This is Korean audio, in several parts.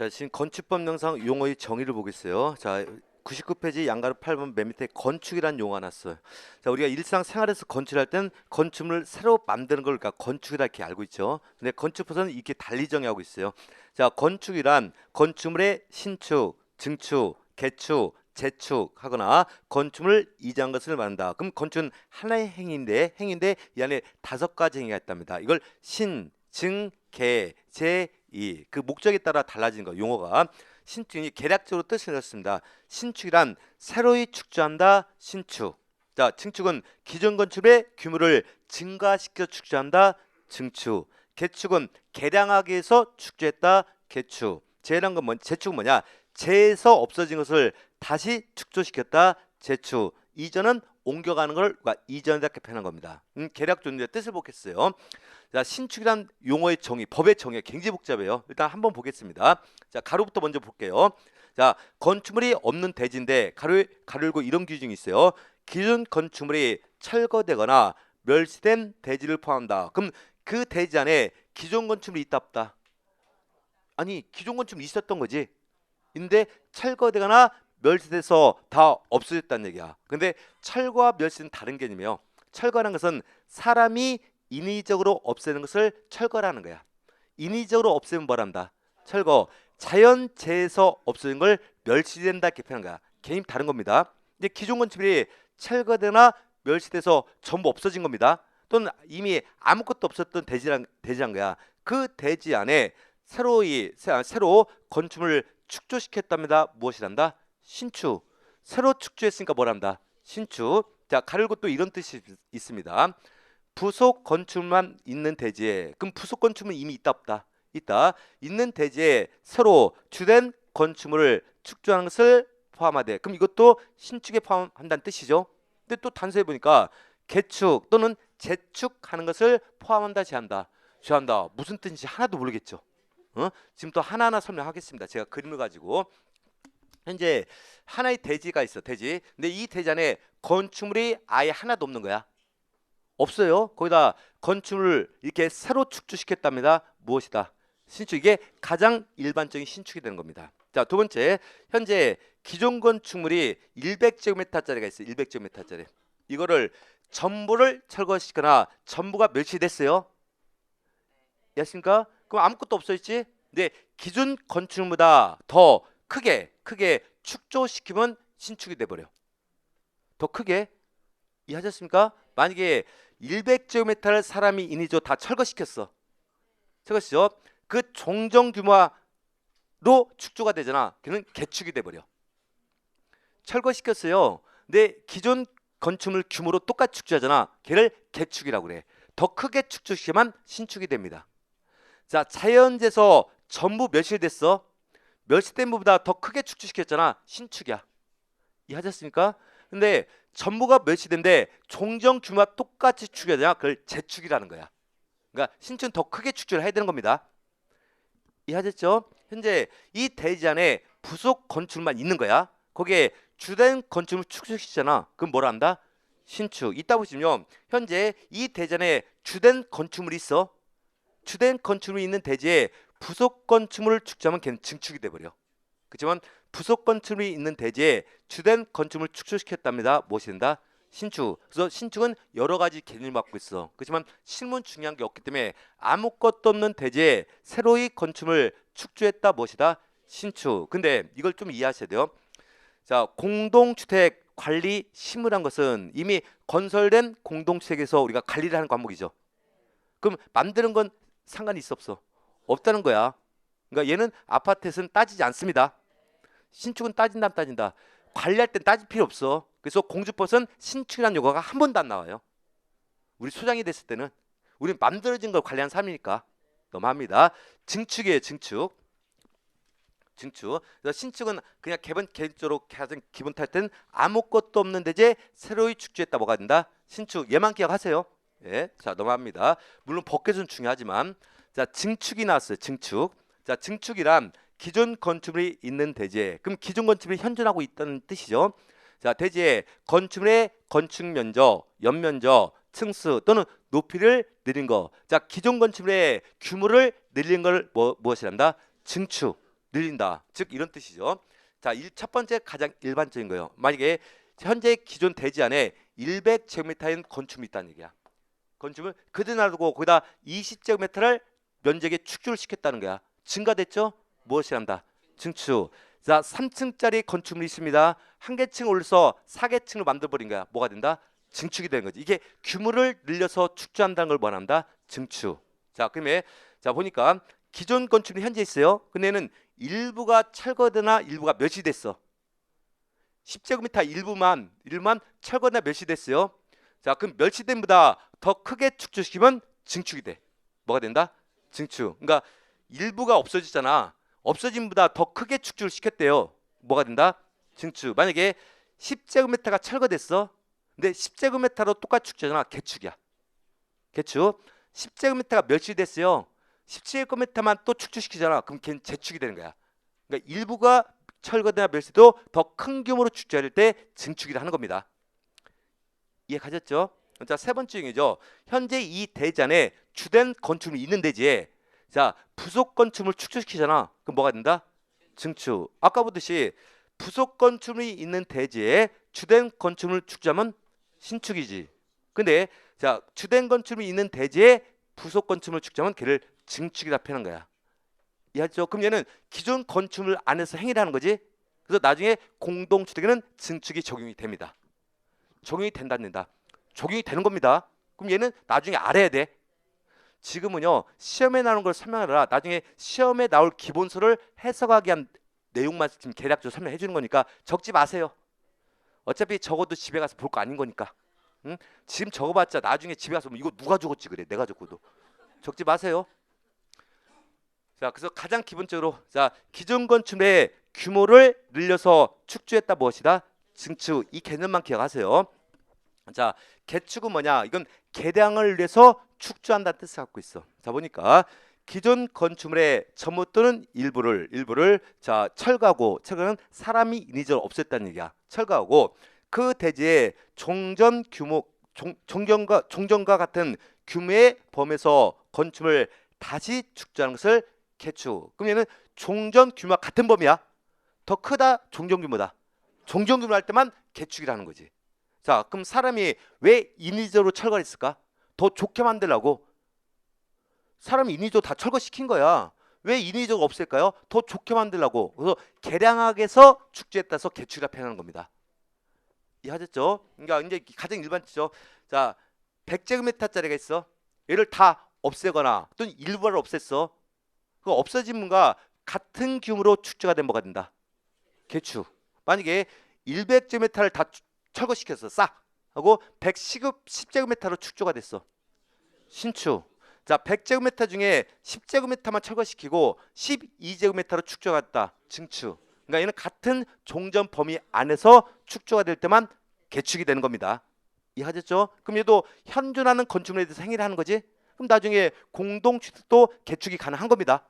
자, 지금 건축법 영상 용어의 정의를 보겠어요. 자, 99페이지 양가로 8번 맨 밑에 건축이라는 용어가 났어요. 자, 우리가 일상생활에서 건축할 땐 건축물을 새로 만드는 걸 그러니까 건축이라 이렇게 알고 있죠. 근데 건축법은 이렇게 달리 정의하고 있어요. 자, 건축이란 건축물의 신축, 증축, 개축, 재축하거나 건축물을 이전한 것을 말한다. 그럼 건축은 하나의 행위인데 이 안에 5가지 행위가 있답니다. 이걸 신, 증, 개, 재, 이 그 목적에 따라 달라지는 거 용어가 신축이 개략적으로 뜻을 내었습니다. 신축이란 새로이 축조한다. 신축. 자, 증축은 기존 건축의 규모를 증가시켜 축조한다. 증축. 개축은 개량하기 위해서 축조했다. 개축. 재축은 뭐냐? 재에서 없어진 것을 다시 축조시켰다. 재축. 이전은 옮겨가는 걸 이전이다 이렇게 표현한 겁니다. 개략 존재 뜻을 보겠어요. 자, 신축이란 용어의 정의, 법의 정의 굉장히 복잡해요. 일단 한번 보겠습니다. 자, 가로부터 먼저 볼게요. 자, 건축물이 없는 대지인데 가로 열고 이런 규정이 있어요. 기존 건축물이 철거되거나 멸시된 대지를 포함한다. 그럼 그 대지 안에 기존 건축물이 있다 없다? 아니, 기존 건축물이 있었던 거지. 근데 철거되거나 멸시돼서 다 없어졌다는 얘기야. 근데 철거와 멸시는 다른 개념이에요. 철거라는 것은 사람이 인위적으로 없애는 것을 철거라는 거야. 인위적으로 없애면 뭐란다? 철거. 자연재해에서 없어진 걸 멸시된다 이렇게 표현한 거야. 개념이 다른 겁니다. 이제 기존 건축물이 철거되나 멸시돼서 전부 없어진 겁니다. 또는 이미 아무것도 없었던 대지란 거야. 그 대지 안에 새로 건축물을 축조시켰답니다. 무엇이란다? 신축. 새로 축조했으니까 뭐란다? 신축. 자, 가르고 또 이런 뜻이 있습니다. 부속 건축물만 있는 대지에, 그럼 부속 건축물은 이미 있다 없다? 있다. 있는 대지에 새로 주된 건축물을 축조하는 것을 포함하되, 그럼 이것도 신축에 포함한다는 뜻이죠. 근데 또 단서해 보니까 개축 또는 재축하는 것을 포함한다 제한다. 제한다. 무슨 뜻인지 하나도 모르겠죠. 지금 또 하나하나 설명하겠습니다. 제가 그림을 가지고 현재 하나의 대지가 있어. 대지. 근데 이 대지 안에 건축물이 아예 하나도 없는 거야. 없어요. 거기다 건축물을 이렇게 새로 축조시켰답니다. 무엇이다? 신축. 이게 가장 일반적인 신축이 되는 겁니다. 자, 두 번째, 현재 기존 건축물이 100제곱미터짜리가 있어요. 100제곱미터짜리. 이거를 전부를 철거시키거나 전부가 멸시됐어요. 이해하십니까? 그럼 아무것도 없어졌지? 근데 기존 건축물보다 더 크게 축조시키면 신축이 돼버려. 더 크게. 이해하셨습니까? 만약에 100제곱미터를 사람이 인위적으로 다 철거시켰어. 철거시죠? 그 종정 규모로 축조가 되잖아. 걔는 개축이 돼버려. 철거시켰어요. 근데 기존 건축물 규모로 똑같이 축조하잖아. 걔를 개축이라고 그래. 더 크게 축조시키면 신축이 됩니다. 자, 자연재해에서 전부 멸실됐어. 멸실된 부분보다 더 크게 축조시켰잖아. 신축이야. 이해하셨습니까? 근데 전부가 멸시된데 종정 규모가 똑같이 축여야 되냐? 그걸 재축이라는 거야. 그러니까 신축은 더 크게 축조를 해야 되는 겁니다. 이해하셨죠? 현재 이 대지 안에 부속 건축물만 있는 거야. 거기에 주된 건축물 축소시키잖아. 그럼 뭐라 한다? 신축. 이따 보시면 현재 이 대지 안에 주된 건축물이 있어. 주된 건축물이 있는 대지에 부속 건축물을 축소하면 걔는 증축이 돼버려. 그렇지만 부속 건축물이 있는 대지에 주된 건축물을 축소시켰답니다. 무엇이 된다? 신축. 그래서 신축은 여러 가지 개념을 갖고 있어. 그렇지만 실문 중요한 게 없기 때문에 아무것도 없는 대지에 새로이 건축물을 축조했다. 무엇이다? 신축. 근데 이걸 좀 이해하셔야 돼요. 자, 공동주택 관리 심의란 것은 이미 건설된 공동주택에서 우리가 관리를 하는 과목이죠. 그럼 만드는 건 상관이 있어 없어? 없다는 거야. 그러니까 얘는 아파트에서는 따지지 않습니다. 신축은 따진다 안 따진다. 관리할 땐 따질 필요 없어. 그래서 공주법은 신축이라는 용어가 한 번도 안 나와요. 우리 소장이 됐을 때는 우리는 만들어진 걸 관리하는 사람이니까 너무합니다. 증축이에요. 증축. 그래서 신축은 그냥 개인적으로 가장 기본 탈 때는 아무것도 없는 대지에 새로이 축조했다. 뭐가 된다? 신축. 얘만 기억하세요. 예, 자 넘어갑니다. 물론 법계는 중요하지만 자 증축이 나왔어요. 증축. 자 증축이란 기존 건축물이 있는 대지에, 그럼 기존 건축물이 현존하고 있다는 뜻이죠. 자 대지에 건축물의 건축 면적, 연면적, 층수 또는 높이를 늘린 거. 자 기존 건축물의 규모를 늘린 걸 무엇이란다? 증축. 늘린다. 즉 이런 뜻이죠. 자, 첫 번째 가장 일반적인 거예요. 만약에 현재 기존 대지 안에 100제곱미터인 건축물이 있다는 얘기야. 건축물 그대로 놔두고 거기다 20제곱미터를 면적에 축조를 시켰다는 거야. 증가됐죠? 무엇이 한다? 증축. 자, 3층짜리 건축물이 있습니다. 한 개층 올려서 4개층으로 만들어버린 거야. 뭐가 된다? 증축이 되는 거지. 이게 규모를 늘려서 축조한다는 걸 뭐한다? 증축. 자, 그러면 자 보니까 기존 건축물이 현재 있어요. 근데 얘는 일부가 철거되나 일부가 멸시됐어. 10제곱미터 일부만 철거나 멸시됐어요. 자, 그럼 멸시된보다 더 크게 축조시키면 증축이 돼. 뭐가 된다? 증축. 그러니까 일부가 없어지잖아. 없어진보다 더 크게 축조를 시켰대요. 뭐가 된다? 증축. 만약에 10제곱미터가 철거됐어. 근데 10제곱미터로 똑같이 축조잖아. 개축이야. 개축. 10제곱미터가 멸시됐어요. 17제곱미터만 또 축조시키잖아. 그럼 걔는 재축이 되는 거야. 그러니까 일부가 철거되나 멸시도 더 큰 규모로 축조할 때 증축이라 하는 겁니다. 이해 가셨죠? 자, 세 번째 중이죠. 현재 이 대지 안에 주된 건축물이 있는 대지에 자 부속 건축물 축조시키잖아. 그럼 뭐가 된다? 증축. 아까 보듯이 부속 건축물이 있는 대지에 주된 건축물 축조하면 신축이지. 근데 자 주된 건축물이 있는 대지에 부속 건축물 축조하면 걔를 증축이라 표현한 거야. 이해하죠? 그럼 얘는 기존 건축물 안에서 행위를 하는 거지. 그래서 나중에 공동주택에는 증축이 적용이 됩니다. 적용이 된다. 적용이 되는 겁니다. 그럼 얘는 나중에 알아야 돼. 지금은요 시험에 나오는 걸 설명하라. 나중에 시험에 나올 기본서를 해석하기 위한 내용만 지금 대략적으로 설명해 주는 거니까 적지 마세요. 어차피 적어도 집에 가서 볼 거 아닌 거니까. 응? 지금 적어봤자 나중에 집에 가서 이거 누가 적었지 그래. 내가 적어도. 적지 마세요. 자, 그래서 가장 기본적으로 자 기존 건축물의 규모를 늘려서 축조했다 무엇이다? 증축. 이 개념만 기억하세요. 자, 개축은 뭐냐? 이건 개량을 위해서 축조한다는 뜻을 갖고 있어. 자, 보니까 기존 건축물의 전부 또는 일부를 자 철거하고 철거는 사람이 인위적으로 없앴다는 얘기야. 철거하고 그 대지의 종전과 같은 규모의 범위에서 건축물을 다시 축조하는 것을 개축. 그럼 얘는 종전 규모와 같은 범위야. 더 크다 종전 규모다. 종전 규모 할 때만 개축이라는 거지. 자, 그럼 사람이 왜 인위적으로 철거를 했을까? 더 좋게 만들려고. 사람이 인위적으로 다 철거시킨 거야. 왜 인위적으로 없앨까요? 더 좋게 만들려고. 그래서 개량하게 해서 축조했다 해서 개축이라 표현하는 겁니다. 이해하셨죠? 그러니까 이제 가장 일반적이죠. 자, 100제곱미터짜리가 있어. 얘를 다 없애거나 또는 일부를 없앴어. 그 없어진 문과 같은 규모로 축조가 된 뭐가 된다? 개축. 만약에 100제곱미터를 다 철거시켰어. 싹 하고 110제곱미터로 축조가 됐어. 신축. 자, 100제곱미터 중에 10제곱미터만 철거시키고 12제곱미터로 축조가 됐다. 증축. 그러니까 얘는 같은 종전 범위 안에서 축조가 될 때만 개축이 되는 겁니다. 이해하셨죠? 그럼 얘도 현존하는 건축물에 대해서 행위를 하는 거지. 그럼 나중에 공동주택도 개축이 가능한 겁니다.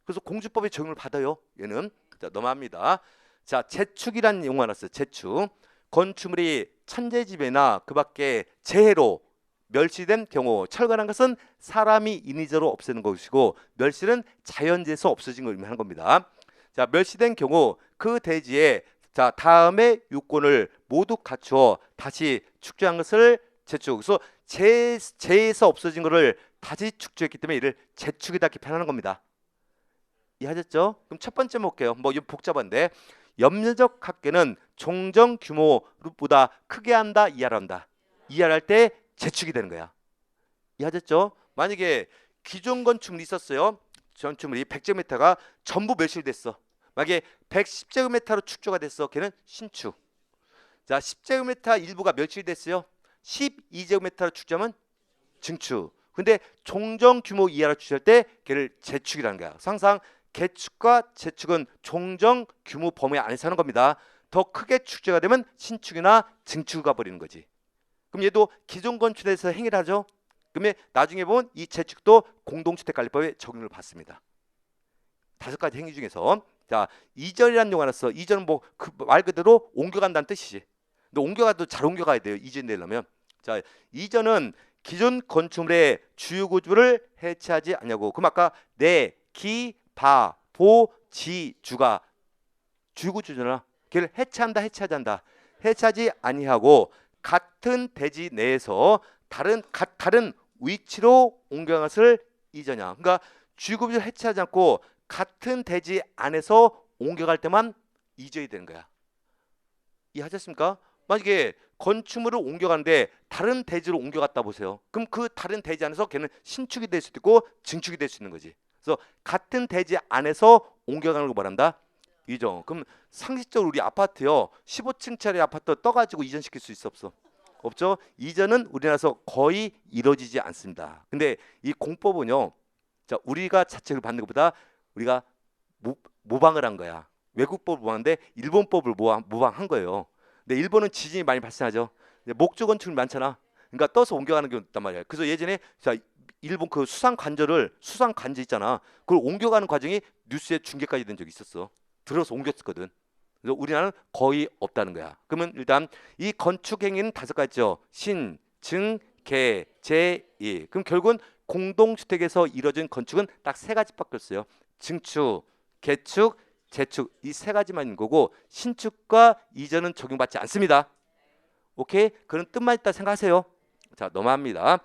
그래서 공주법의 적용을 받아요. 얘는. 자, 넘어갑니다. 자, 재축이라는 용어가 나왔어요. 재축. 건축물이 천재지변이나 그 밖에 재해로 멸시된 경우 철거한 것은 사람이 인위적으로 없애는 것이고 멸시는 자연재해에서 없어진 걸 의미하는 겁니다. 자, 멸시된 경우 그 대지에 자 다음의 요건을 모두 갖추어 다시 축조한 것을 재축. 그래서 재해에서 없어진 것을 다시 축조했기 때문에 이를 재축이다 이렇게 표현하는 겁니다. 이해하셨죠? 그럼 첫 번째 볼게요. 뭐 이거 복잡한데 염려적 합계는 종전 규모보다 크게 한다, 이하를 한다. 이하를 할 때 재축이 되는 거야. 이해하셨죠? 만약에 기존 건축물이 있었어요. 건축물이 100제곱미터가 전부 멸실이 됐어. 만약에 110제곱미터로 축조가 됐어. 걔는 신축. 자, 10제곱미터 일부가 멸실이 됐어요. 12제곱미터로 축조하면 증축. 근데 종전 규모 이하로 축조할 때 걔를 재축이라는 거야. 항상 개축과 재축은 종전 규모 범위 안에서 하는 겁니다. 더 크게 축조가 되면 신축이나 증축이 가버리는 거지. 그럼 얘도 기존 건축에서 행위를 하죠. 그러면 나중에 보면 이 재축도 공동주택관리법에 적용을 받습니다. 5가지 행위 중에서 자 이전이라는 용어가 나왔어. 이전은 뭐 그 말 그대로 옮겨간다는 뜻이지. 근데 옮겨가도 잘 옮겨가야 돼요. 이전 되려면. 자 이전은 기존 건축물의 주요 구조를 해체하지 않냐고. 그럼 아까 내, 기, 바, 보지주가 주구주잖아. 걔를 해체한다, 해체하지 않다. 해체하지 아니하고 같은 대지 내에서 다른 위치로 옮겨간 것을 이전이야. 그러니까 주구주를 해체하지 않고 같은 대지 안에서 옮겨갈 때만 이전이 되는 거야. 이해하셨습니까? 만약에 건축물을 옮겨가는데 다른 대지로 옮겨갔다 보세요. 그럼 그 다른 대지 안에서 걔는 신축이 될 수도 있고 증축이 될 수 있는 거지. 그래서 같은 대지 안에서 옮겨가는 거 말한다. 이전. 그럼 상식적으로 우리 아파트요, 15층짜리 아파트 떠가지고 이전시킬 수 있어 없어? 없죠. 이전은 우리나라에서 거의 이루어지지 않습니다. 근데 이 공법은요, 자, 우리가 자책을 받는 것보다 우리가 모방을 한 거야. 외국법을 모방하는데 일본법을 모방한 거예요. 근데 일본은 지진이 많이 발생하죠. 목조 건축이 많잖아. 그러니까 떠서 옮겨가는 경우도 있단 말이야. 그래서 예전에 자, 일본 그 수상 관저 있잖아. 그걸 옮겨가는 과정이 뉴스에 중계까지 된 적이 있었어. 들어서 옮겼었거든. 그래서 우리나라는 거의 없다는 거야. 그러면 일단 이 건축 행위는 5가지죠. 신, 증, 개, 제, 이. 그럼 결국은 공동주택에서 이루어진 건축은 딱 3가지밖에 없어요. 증축, 개축, 재축, 이 3가지만 있는 거고 신축과 이전은 적용받지 않습니다. 오케이? 그런 뜻만 있다 생각하세요. 자, 넘어갑니다.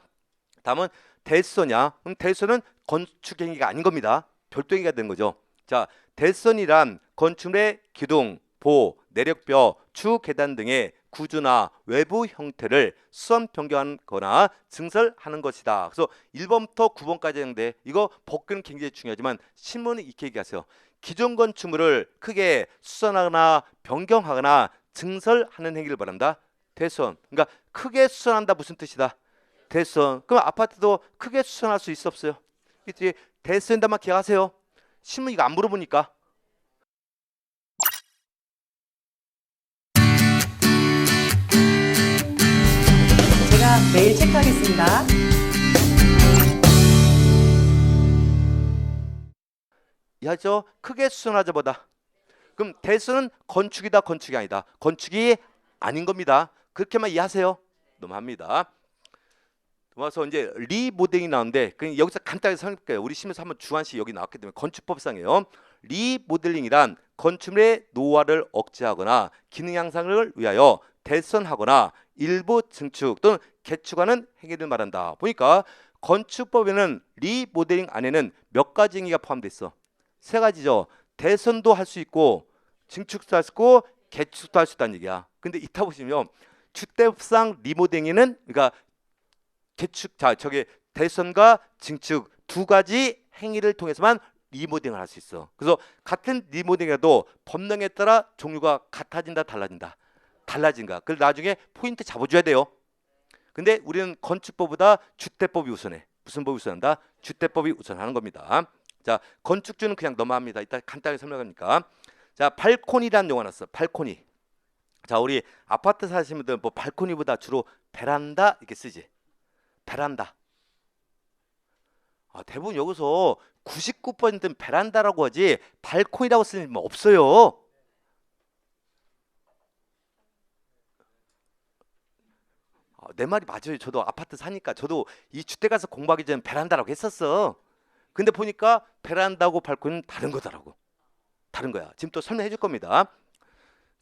다음은 대수선이야. 그럼 대수선은 건축 행위가 아닌 겁니다. 별도 행위가 되는 거죠. 자, 대수선이란 건축물의 기둥, 보, 내력뼈, 추 계단 등의 구조나 외부 형태를 수선 변경하거나 증설하는 것이다. 그래서 1번부터 9번까지 했는데 이거 복귀는 굉장히 중요하지만 신문은 이렇게 얘기하세요. 기존 건축물을 크게 수선하거나 변경하거나 증설하는 행위를 말한다. 대수선. 그러니까 크게 수선한다 무슨 뜻이다? 대수선. 그럼 아파트도 크게 수선할 수 있어 없어요? 이때 대수선다만 기억하세요. 신문 이거 안 물어보니까. 제가 매일 체크하겠습니다. 이해하죠? 크게 수선하자보다. 그럼 대수는 건축이다, 건축이 아니다. 건축이 아닌 겁니다. 그렇게만 이해하세요. 넘어갑니다. 넘어가서 이제 리모델링이 나오는데 그냥 여기서 간단하게 설명할게요. 우리 시험에서 한번 주관식 여기 나왔기 때문에 건축법상이에요. 리모델링이란 건축물의 노화를 억제하거나 기능 향상을 위하여 대선하거나 일부 증축 또는 개축하는 행위를 말한다. 보니까 건축법에는 리모델링 안에는 몇 가지 행위가 포함되어 있어? 3가지죠. 대선도 할 수 있고 증축도 할 수 있고 개축도 할 수 있다는 얘기야. 근데 이따 보시면 주택법상 리모델링은 그러니까 개축, 자, 저게 대선과 증축 2가지 행위를 통해서만 리모델링을 할 수 있어. 그래서 같은 리모델링이라도 법령에 따라 종류가 같아진다, 달라진다. 달라진가. 그래서 나중에 포인트 잡아줘야 돼요. 근데 우리는 건축법보다 주택법이 우선해. 무슨 법이 우선한다? 주택법이 우선하는 겁니다. 자, 건축주는 그냥 넘어갑니다. 이따 간단하게 설명하니까. 자, 발코니라는 용어 나왔어. 발코니. 자, 우리 아파트 사시는 분들 뭐 발코니보다 주로 베란다 이렇게 쓰지. 베란다. 대부분 여기서 99%는 베란다라고 하지 발코니라고 쓰는 분 없어요. 내 말이 맞아요. 저도 아파트 사니까 저도 이 주택 가서 공부하기 전에 베란다라고 했었어. 근데 보니까 베란다고 발코니는 다른 거더라고. 다른 거야. 지금 또 설명해 줄 겁니다.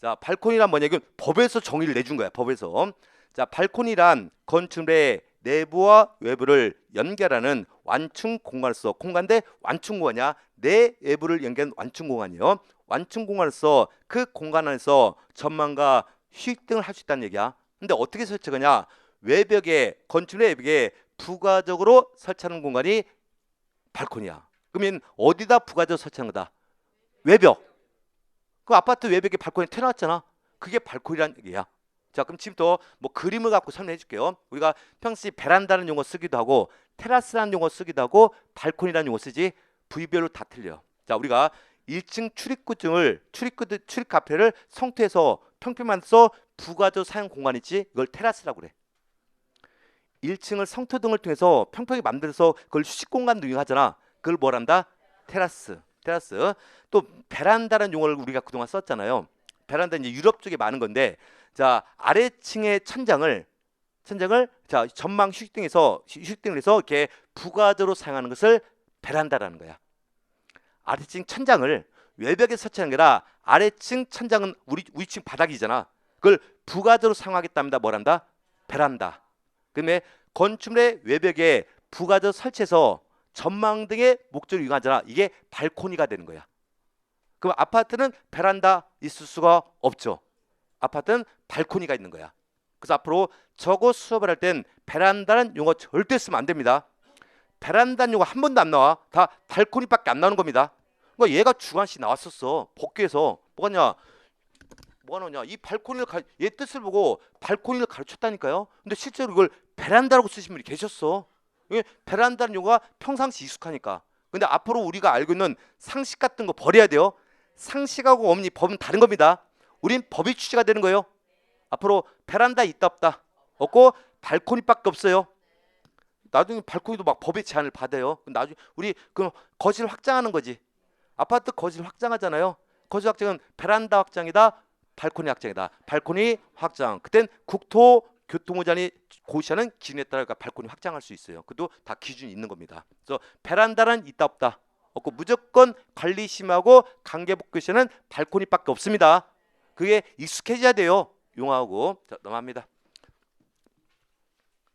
자, 발코니란 뭐냐? 이건 법에서 정의를 내준 거야. 법에서. 자, 발코니란 건축물의 내부와 외부를 연결하는 완충 공간으로서, 공간대 완충 공간이야. 내외부를 연결하는 완충 공간이요. 완충 공간으로서 그 공간 안에서 전망과 휴식 등을 할 수 있다는 얘기야. 근데 어떻게 설치하냐? 외벽에, 건축물의 외벽에 부가적으로 설치하는 공간이 발코니야. 그러면 어디다 부가적으로 설치하는 거다? 외벽. 그 아파트 외벽에 발코니 태어났잖아. 그게 발코니란 얘기야. 자, 그럼 지금부터 뭐 그림을 갖고 설명해 줄게요. 우리가 평소에 베란다는 용어 쓰기도 하고 테라스라는 용어 쓰기도 하고 발코니라는 용어 쓰지 부위별로 다 틀려. 자, 우리가 1층 출입 카페를 성토해서 평평만 써 부가적 사용 공간 있지? 이걸 테라스라고 그래. 1층을 성토 등을 통해서 평평히 만들어서 그걸 휴식 공간으로 이용하잖아. 그걸 뭐란다? 테라스. 또 베란다라는 용어를 우리가 그동안 썼잖아요. 베란다 이제 유럽 쪽에 많은 건데, 자, 아래층의 천장을 자, 전망 휴식등을 해서 이렇게 부가적으로 사용하는 것을 베란다라는 거야. 아래층 천장을 외벽에 설치하는 게 아니라 아래층 천장은 우리 위층 바닥이잖아. 그걸 부가적으로 사용하겠답니다. 뭐란다? 베란다. 그다음에 건축물의 외벽에 부가적 설치해서 전망등의 목적을 이용하잖아. 이게 발코니가 되는 거야. 그럼 아파트는 베란다 있을 수가 없죠. 아파트는 발코니가 있는 거야. 그래서 앞으로 저거 수업을 할 땐 베란다는 용어 절대 쓰면 안 됩니다. 베란다는 용어 한 번도 안 나와. 다 발코니밖에 안 나오는 겁니다. 그러니까 얘가 주관식 나왔었어. 복귀에서 뭐가 나오냐? 이 발코니를 얘 뜻을 보고 발코니를 가르쳤다니까요. 근데 실제로 이걸 베란다라고 쓰신 분이 계셨어. 이게 베란다는 용어가 평상시 익숙하니까. 근데 앞으로 우리가 알고 있는 상식 같은 거 버려야 돼요. 상식하고 법리 법은 다른 겁니다. 우린 법이 취지가 되는 거예요. 앞으로 베란다 있다 없다 없고 발코니밖에 없어요. 나중에 발코니도 막 법의 제한을 받아요. 나중에 우리 그 거실 확장하는 거지. 아파트 거실 확장하잖아요. 거실 확장은 베란다 확장이다, 발코니 확장이다. 발코니 확장. 그땐 국토교통부장이 고시하는 기준에 따라 발코니 확장할 수 있어요. 그것도 다 기준이 있는 겁니다. 그래서 베란다는 있다 없다 없고 무조건 관리 심하고 강계복교시는 발코니밖에 없습니다. 그게 익숙해져야 돼요. 용어하고. 자, 넘어갑니다.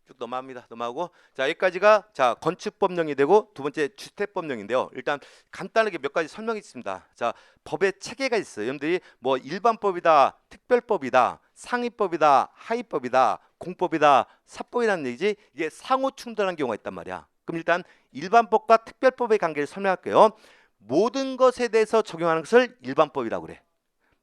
쭉 넘어가고. 자, 여기까지가 자, 건축법령이 되고 두 번째 주택법령인데요. 일단 간단하게 몇 가지 설명이 있습니다. 자, 법의 체계가 있어요. 여러분들이 뭐 일반법이다, 특별법이다, 상위법이다, 하위법이다, 공법이다, 사법이라는 얘기지. 이게 상호 충돌하는 경우가 있단 말이야. 그럼 일단 일반법과 특별법의 관계를 설명할게요. 모든 것에 대해서 적용하는 것을 일반법이라고 그래.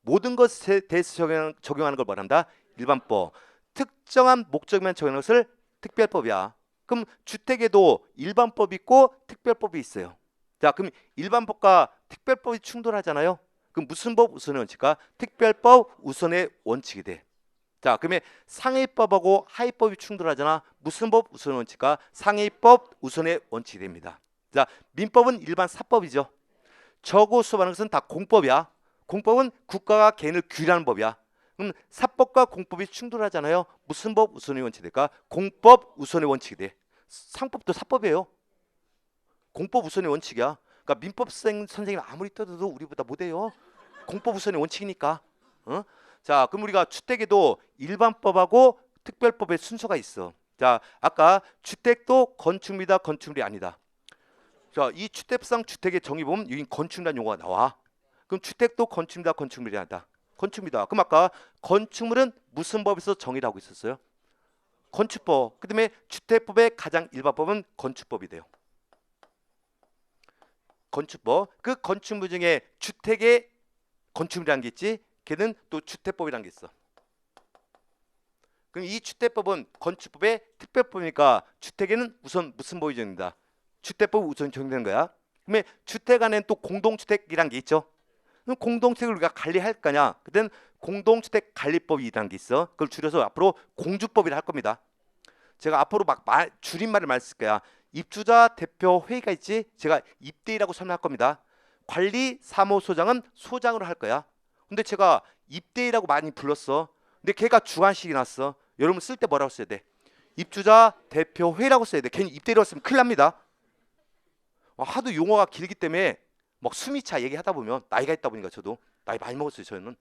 모든 것에 대해서 적용하는 걸 말한다. 일반법. 특정한 목적만 적용하는 것을 특별법이야. 그럼 주택에도 일반법이 있고 특별법이 있어요. 자, 그럼 일반법과 특별법이 충돌하잖아요. 그럼 무슨 법 우선의 원칙과 특별법 우선의 원칙이 돼. 자, 그러면 상위법하고 하위법이 충돌하잖아. 무슨 법 우선의 원칙과 상위법 우선의 원칙이 됩니다. 자, 민법은 일반 사법이죠. 저거 수업하는 것은 다 공법이야. 공법은 국가가 개인을 규율하는 법이야. 그럼 사법과 공법이 충돌하잖아요. 무슨 법 우선의 원칙이 될까? 공법 우선의 원칙이 돼. 상법도 사법이에요. 공법 우선의 원칙이야. 그러니까 민법 선생님 아무리 떠들어도 우리보다 못해요. 공법 우선의 원칙이니까. 어? 자, 그럼 우리가 주택에도 일반법하고 특별법의 순서가 있어. 자, 아까 주택도 건축물이다, 건축물이 아니다. 자, 이 주택상 주택의 정의 보면 여기 건축이라는 용어가 나와. 그럼 주택도 건축물이다, 건축물이 아니다. 건축물이다. 그럼 아까 건축물은 무슨 법에서 정의를 하고 있었어요? 건축법. 그다음에 주택법의 가장 일반법은 건축법이 돼요. 건축법. 그 건축물 중에 주택의 건축물이라는 게 있지. 걔는 또 주택법이라는 게 있어. 그럼 이 주택법은 건축법의 특별법이니까 주택에는 우선 무슨 법이 적용된다? 주택법 우선 적용되는 거야. 그러면 주택 안에는 또 공동주택이라는 게 있죠. 그럼 공동주택을 우리가 관리할 거냐? 그땐 공동주택 관리법이라는 게 있어. 그걸 줄여서 앞으로 공주법이라 할 겁니다. 제가 앞으로 막 줄임말을 많이 쓸 거야. 입주자 대표 회의가 있지. 제가 입대위라고 설명할 겁니다. 관리 사무소장은 소장으로 할 거야. 근데 제가 입대위라고 많이 불렀어. 근데 걔가 주관식이 났어. 여러분 쓸 때 뭐라고 써야 돼? 입주자 대표 회의라고 써야 돼. 괜히 입대위라고 쓰면 큰일 납니다. 하도 용어가 길기 때문에 막 숨이 차 얘기하다 보면 나이가 있다 보니까 저도 나이 많이 먹었어요. 저는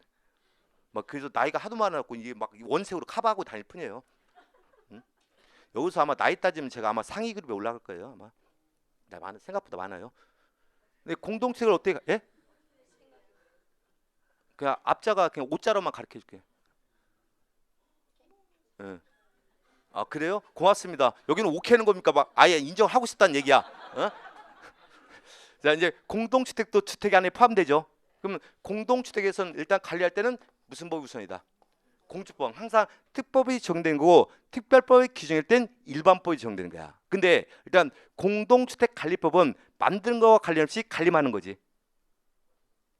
막 그래서 나이가 하도 많아갖고 이게 막 원색으로 커버하고 다닐 뿐이에요. 응? 여기서 아마 나이 따지면 제가 아마 상위 그룹에 올라갈 거예요. 아마 나이 많은 생각보다 많아요. 근데 공동체를 어떻게 예? 그냥 앞자가 그냥 오자로만 가르쳐 줄게. 예. 아 그래요? 고맙습니다. 여기는 오케이는 겁니까? 막 아예 인정하고 싶다는 얘기야. 어? 자 이제 공동주택도 주택 안에 포함되죠. 그러면 공동주택에서는 일단 관리할 때는 무슨 법이 우선이다? 공주법. 항상 특법이 적용되는 거고 특별법이 규정일 땐 일반법이 적용되는 거야. 근데 일단 공동주택 관리법은 만드는 거와 관련 없이 관리하는 거지.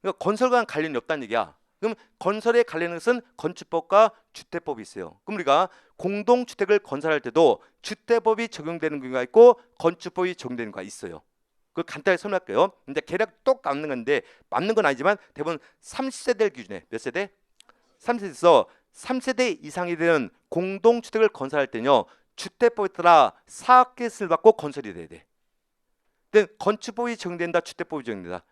그러니까 건설과는 관련이 없다는 얘기야. 그럼 건설에 관련된 것은 건축법과 주택법이 있어요. 그럼 우리가 공동주택을 건설할 때도 주택법이 적용되는 경우가 있고 건축법이 적용되는 경우가 있어요. 그걸 간단히 설명할게요. 이제 계략 똑 맞는 건데 맞는 건 아니지만 대부분 30세대를 기준해. 몇 세대? 3세대에서 3세대 이상이 되는 공동주택을 건설할 때는요. 주택법에 따라 사업계획을 받고 건설이 돼야 돼. 근데 건축법이 적용된다. 주택법이 적용된다.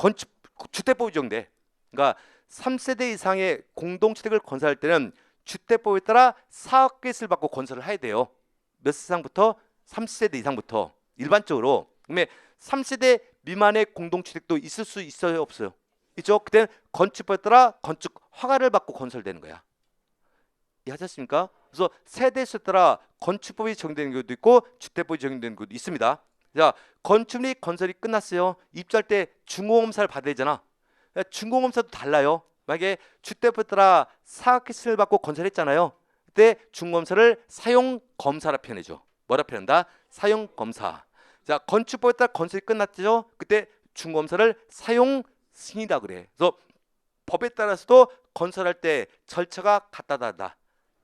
건축 주택법이 적용돼. 그러니까 3세대 이상의 공동주택을 건설할 때는 주택법에 따라 사업계획을 받고 건설을 해야 돼요. 몇 세상부터? 3세대 이상부터. 일반적으로. 그러면 3세대 미만의 공동주택도 있을 수 있어요, 없어요? 있죠. 그때는 건축법에 따라 건축 허가를 받고 건설되는 거야. 이해하셨습니까? 그래서 세대수에 따라 건축법이 적용되는 경우도 있고 주택법이 적용되는 경우도 있습니다. 자, 건축 및 건설이 끝났어요. 입주할 때 중공검사를 받아야 되잖아. 중공검사도 달라요. 만약에 주택법에 따라 사학기술을 받고 건설했잖아요. 그때 중공검사를 사용검사라 표현해줘. 뭐라 표현한다? 사용검사. 자, 건축법에 따라 건설이 끝났죠. 그때 중공검사를 사용승인이라 그래. 그래서 법에 따라서도 건설할 때 절차가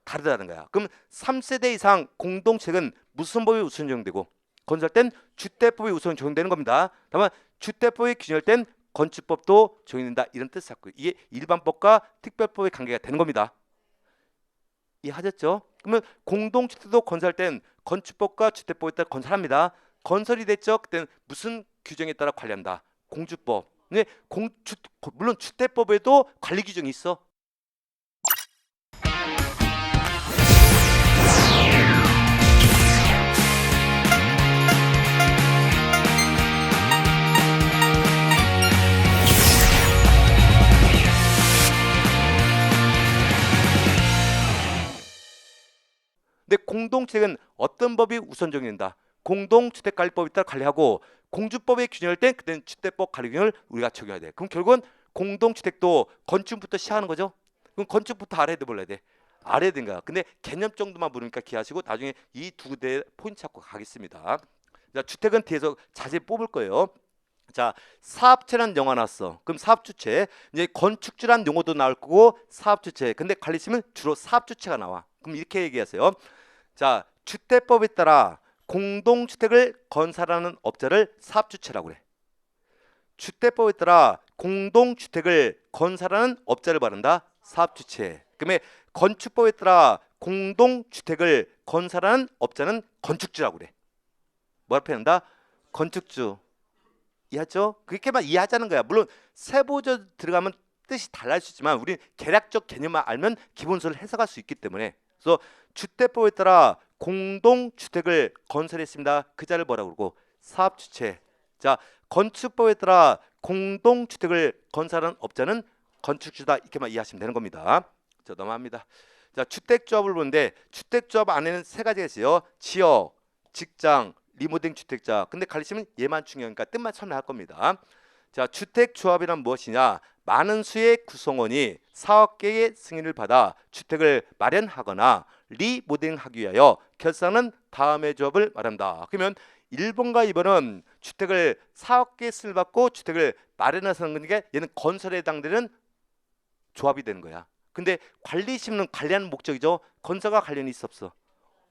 다르다는 거야. 그럼 3세대 이상 공동주택은 무슨 법이 우선 적용되고 건설할 땐 주택법이 우선 적용되는 겁니다. 다만 주택법이 규정할 땐 건축법도 적용된다 이런 뜻을 갖고 이게 일반법과 특별법의 관계가 되는 겁니다. 이해하셨죠? 그러면 공동주택도 건설할 땐 건축법과 주택법에 따라 건설합니다. 건설이 됐죠? 그때는 무슨 규정에 따라 관리한다? 공주법. 근데 물론 주택법에도 관리 규정이 있어. 근데 공동주택은 어떤 법이 우선 적용된다? 공동주택관리법에 따라 관리하고 공주법에 규정할 때 그때는 주택법 관리 규정을 우리가 적용해야 돼. 그럼 결국은 공동주택도 건축부터 시작하는 거죠. 그럼 건축부터 알아야 돼, 몰라야 돼? 알아야 되는 거야. 근데 개념 정도만 모르니까 기하시고 나중에 이 두 대 포인트 잡고 가겠습니다. 자, 주택은 뒤에서 자세히 뽑을 거예요. 자, 사업체란 용어 나왔어. 그럼 사업주체. 이제 건축주란 용어도 나올 거고 사업주체. 근데 관리심은 주로 사업주체가 나와. 그럼 이렇게 얘기하세요. 자, 주택법에 따라 공동주택을 건설하는 업자를 사업주체라고 그래. 주택법에 따라 공동주택을 건설하는 업자를 말한다. 사업주체. 그러면 건축법에 따라 공동주택을 건설하는 업자는 건축주라고 그래. 뭐라 표현한다? 건축주. 이해하죠? 그렇게만 이해하자는 거야. 물론 세부적으로 들어가면 뜻이 달라질 수 있지만 우리는 개략적 개념만 알면 기본서를 해석할 수 있기 때문에 그래서 주택법에 따라 공동주택을 건설했습니다. 그 자를 뭐라고 그러고 사업주체. 자, 건축법에 따라 공동주택을 건설하는 업자는 건축주다. 이렇게만 이해하시면 되는 겁니다. 자, 넘어갑니다. 자, 주택조합을 보는데 주택조합 안에는 세 가지가 있어요. 지역, 직장, 리모델링 주택자. 근데 가르치면 얘만 중요하니까 뜻만 설명할 겁니다. 자, 주택조합이란 무엇이냐? 많은 수의 구성원이 사업계획의 승인을 받아 주택을 마련하거나 리모델링하기 위하여 결성하는 다음의 조합을 말한다. 그러면 1번과 2번은 주택을 사업계획 승인을 받고 주택을 마련해서 하는 거니까 얘는 건설에 해당되는 조합이 되는 거야. 근데 관리심은 관리하는 목적이죠. 건설과 관련이 있어 없어?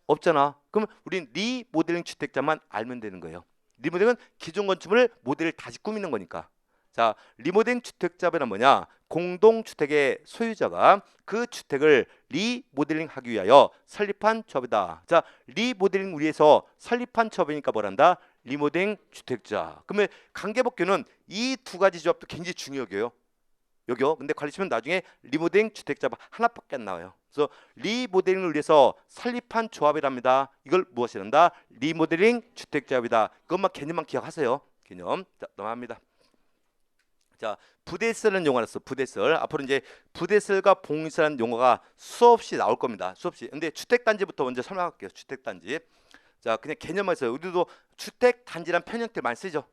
없잖아. 그럼 우린 리모델링 주택자만 알면 되는 거예요. 리모델링은 기존 건축물을 모델을 다시 꾸미는 거니까. 자, 리모델링 주택자는 뭐냐? 공동주택의 소유자가 그 주택을 리모델링하기 위하여 설립한 조합이다. 자, 리모델링 위해서 설립한 조합이니까 뭐란다? 리모델링 주택자. 그러면 관계법규는 이 두 가지 조합도 굉장히 중요해요. 여기요. 근데 관리시면 나중에 리모델링 주택자 하나밖에 안 나와요. 그래서 리모델링을 위해서 설립한 조합이랍니다. 이걸 무엇이란다? 리모델링 주택조합이다. 그것만 개념만 기억하세요. 개념. 자, 넘어갑니다. 자, 부대설은 용어가 있어. 부대설. 앞으로 이제 부대설과 봉이설이라는 용어가 수없이 나올 겁니다. 수없이. 근데 주택단지부터 먼저 설명할게요. 주택단지. 자, 그냥 개념만 있어요. 우리도 주택단지란 편형태 많이 쓰죠.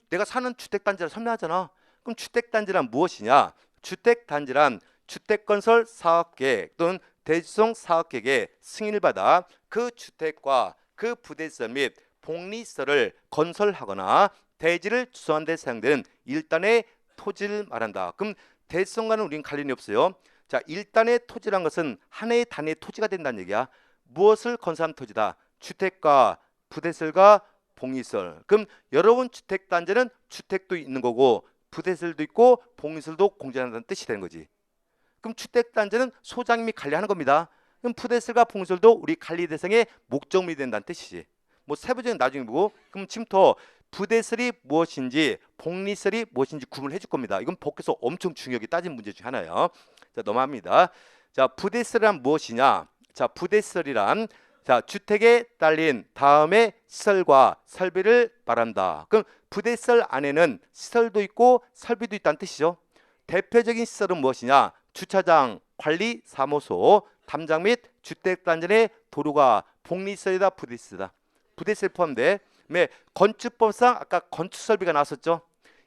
내가 사는 주택단지를 설명하잖아. 그럼 주택단지란 무엇이냐? 주택단지란 주택건설 사업계획 또는 대지성 사업계획의 승인을 받아 그 주택과 그 부대시설 및 복리시설을 건설하거나 대지를 주소하는 데 사용되는 일단의 토지를 말한다. 그럼 대지성과는 우리는 관련이 없어요. 자, 일단의 토지란 것은 하나의 단위의 토지가 된다는 얘기야. 무엇을 건설한 토지다? 주택과 부대시설과 복리시설. 그럼 여러분 주택단지는 주택도 있는 거고 부대시설도 있고 복리시설도 공존한다는 뜻이 되는 거지. 그럼 주택단지는 소장 및 관리하는 겁니다. 그럼 부대시설과 복리시설도 우리 관리 대상의 목적물이 된다는 뜻이지. 뭐 세부적인 나중에 보고. 그럼 지금부터 부대설이 무엇인지 복리설이 무엇인지 구분해 줄 겁니다. 이건 법에서 엄청 중요하게 따진 문제 중 하나예요. 자, 넘어갑니다. 자, 부대설이란 무엇이냐? 자, 부대설이란 자, 주택에 딸린 다음에 시설과 설비를 말한다. 그럼 부대설 안에는 시설도 있고 설비도 있다는 뜻이죠. 대표적인 시설은 무엇이냐? 주차장, 관리 사무소, 담장 및 주택단지 내 도로가 복리시설이다, 부대시설이다. 부대시설 포함돼. 건축법상 아까 건축설비가 나왔었죠.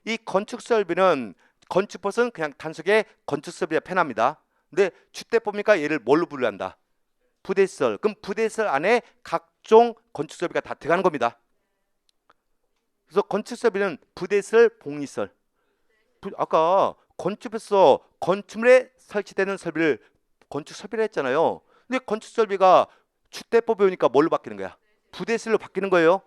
이 건축설비는 건축법은 그냥 단순하게 건축설비가 편합니다. 근데 주택법이니까 얘를 뭘로 분류한다? 부대시설. 그럼 부대시설 안에 각종 건축설비가 다 들어가는 겁니다. 그래서 건축설비는 부대시설, 복리시설. 아까 건축에서 건축물에 설치되는 설비를 건축설비라 했잖아요. 근데 건축설비가 주택법 배우니까 뭘로 바뀌는 거야? 부대시설로 바뀌는 거예요.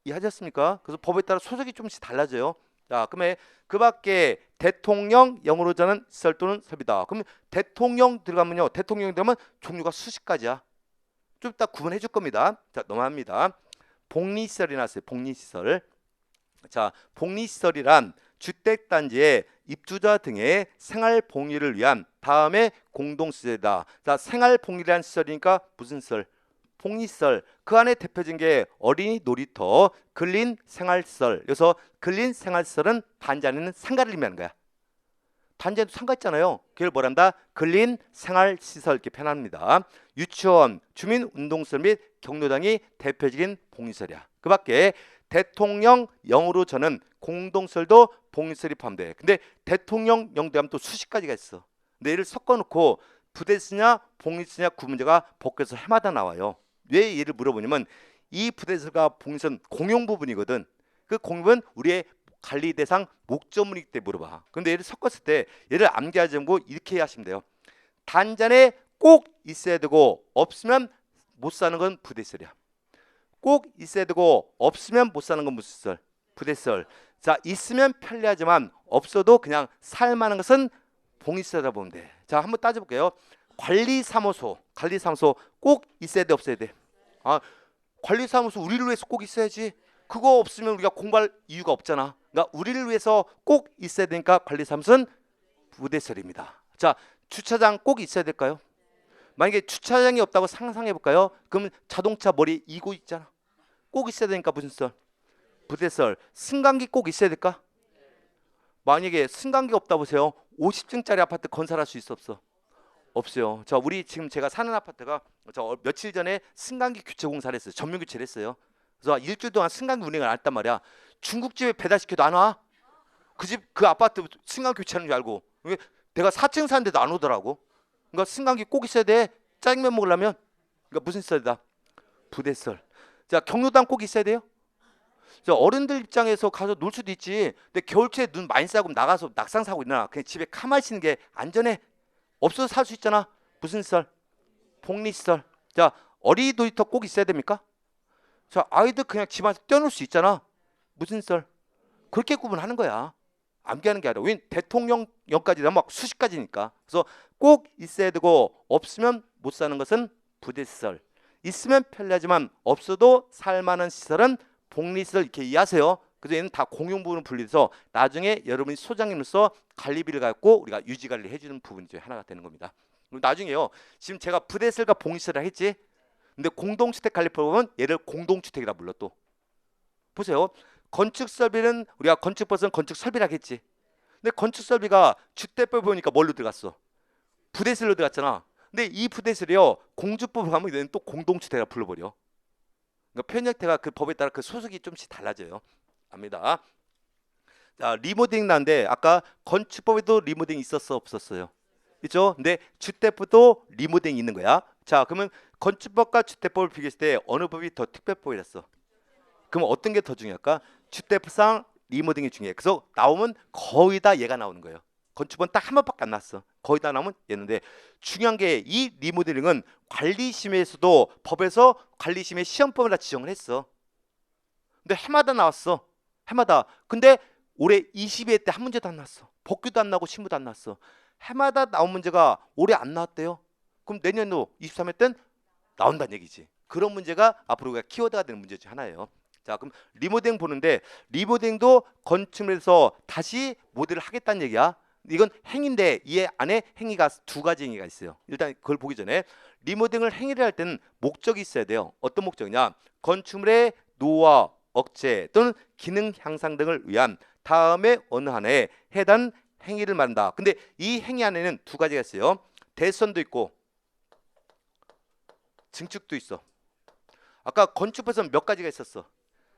이해하셨습니까? 그래서 법에 따라 소속이 조금씩 달라져요. 자, 그러면 그 밖에 대통령령으로 자는 시설 또는 설비다. 그럼 대통령 들어가면요. 대통령 들어가면 종류가 수십 가지야. 좀 이따 구분해 줄 겁니다. 자, 넘어갑니다. 복리시설이 나왔어요. 복리시설. 자, 복리시설이란 주택단지의 입주자 등의 생활 복리를 위한 다음에 공동시설이다. 자, 생활 복리라는 시설이니까 무슨 시설? 복리시설. 그 안에 대표적인 게 어린이 놀이터, 근린 생활시설. 그래서 근린 생활시설은 단지 안에는 상가를 의미하는 거야. 단지에도 상가 있잖아요. 그걸 뭐란다? 근린 생활시설 이렇게 표현합니다. 유치원, 주민운동시설 및 경로당이 대표적인 복리시설이야. 그 밖에 대통령령으로 저는 공동시설도 복리시설이 포함돼. 근데 대통령령 하면 또 수십 가지가 있어. 근데 얘를 섞어놓고 부대시냐 복리시냐 구분제가 법에서 해마다 나와요. 왜 얘를 물어보냐면 이 부대시설과 복리시설은 공용 부분이거든. 그 공용은 우리의 관리 대상 목적물이기 때문에 물어봐. 근데 얘를 섞었을 때 얘를 암기하지 말고 이렇게 하시면 돼요. 단지 안에 꼭 있어야 되고 없으면 못 사는 건 부대시설이야. 꼭 있어야 되고 없으면 못 사는 건 무슨 시설? 부대시설. 자, 있으면 편리하지만 없어도 그냥 살만한 것은 복리시설이라 보면 돼. 자, 한번 따져볼게요. 관리사무소 꼭 있어야 돼, 없어야 돼? 아, 관리사무소 우리를 위해서 꼭 있어야지. 그거 없으면 우리가 공부할 이유가 없잖아. 그러니까 우리를 위해서 꼭 있어야 되니까 관리사무소는 부대시설입니다. 자, 주차장 꼭 있어야 될까요? 만약에 주차장이 없다고 상상해 볼까요? 그러면 자동차 머리 이고 있잖아. 꼭 있어야 되니까 무슨 시설? 부대시설. 승강기 꼭 있어야 될까? 만약에 승강기 없다 보세요. 50층짜리 아파트 건설할 수 있어 없어? 없어요. 자, 우리 지금 제가 사는 아파트가 며칠 전에 승강기 교체 공사를 했어요. 전면 교체를 했어요. 그래서 일주일 동안 승강기 운행을 안 했단 말이야. 중국집에 배달시켜도 안 와. 그 집 그 아파트 승강기 교체하는 줄 알고. 왜? 내가 4층 사는데도 안 오더라고. 그러니까 승강기 꼭 있어야 돼. 짜장면 먹으려면. 그러니까 무슨 시설이다? 부대시설. 자, 경로당 꼭 있어야 돼요. 자, 어른들 입장에서 가서 놀 수도 있지. 근데 겨울철에 눈 많이 싸고 나가서 낙상 사고 있나? 그냥 집에 가만히 있는 게 안전해. 없어서 살 수 있잖아. 무슨 시설? 복리시설. 자, 어린이 놀이터 꼭 있어야 됩니까? 자, 아이들 그냥 집 안에서 뛰어놀 수 있잖아. 무슨 시설? 그렇게 구분하는 거야. 암기하는 게 아니라. 왜냐면 대통령령까지 막 수십 가지니까. 그래서 꼭 있어야 되고 없으면 못 사는 것은 부대시설. 있으면 편리하지만 없어도 살만한 시설은 복리시설 이렇게 이해하세요. 그래서 얘는 다 공용 부분을 분리해서 나중에 여러분이 소장님으로서 관리비를 갖고 우리가 유지 관리 해주는 부분 중에 하나가 되는 겁니다. 그리고 나중에요. 지금 제가 부대시설과 복리시설을 했지. 근데 공동주택 관리법 보면 얘를 공동주택이라 불러 또. 보세요. 건축설비는 우리가 건축법은 건축설비라고 했지. 근데 건축설비가 주택법 보니까 뭘로 들어갔어? 부대시설로 들어갔잖아. 근데 이 부대시설이요. 공주법을 가면 얘는 또 공동주택이라 불러버려. 그러니까 표현 형태가 그 법에 따라 그 소속이 좀씩 달라져요. 압니다. 자, 리모델링 나는데 아까 건축법에도 리모델링 있었어 없었어요? 있죠? 근데 주택법도 리모델링 있는 거야. 자, 그러면 건축법과 주택법을 비교했을 때 어느 법이 더 특별법이랬어? 그럼 어떤 게 더 중요할까? 주택법상 리모델링이 중요해. 그래서 나오면 거의 다 얘가 나오는 거예요. 건축법은 딱 한 번밖에 안 나왔어. 거의 다 나오면 얘는데 중요한 게 이 리모델링은 관리심에서도 법에서 관리심의 시험법이라 지정을 했어. 근데 해마다 나왔어. 해마다. 근데 올해 22회 때 한 문제도 안 나왔어. 법규도 안 나오고 신부도 안 나왔어. 해마다 나온 문제가 올해 안 나왔대요. 그럼 내년도 23회 때는 나온다는 얘기지. 그런 문제가 앞으로 우리가 키워드가 되는 문제 중 하나예요. 자, 그럼 리모델링 보는데 리모델링도 건축물에서 다시 모델을 하겠다는 얘기야. 이건 행위인데 이 안에 행위가 두 가지 행위가 있어요. 일단 그걸 보기 전에 리모델링을 행위를 할 때는 목적이 있어야 돼요. 어떤 목적이냐? 건축물의 노후와 억제 또는 기능 향상 등을 위한 다음에 어느 하나에 해당 행위를 말한다. 근데 이 행위 안에는 두 가지가 있어요. 대선도 있고 증축도 있어. 아까 건축법에서는 몇 가지가 있었어?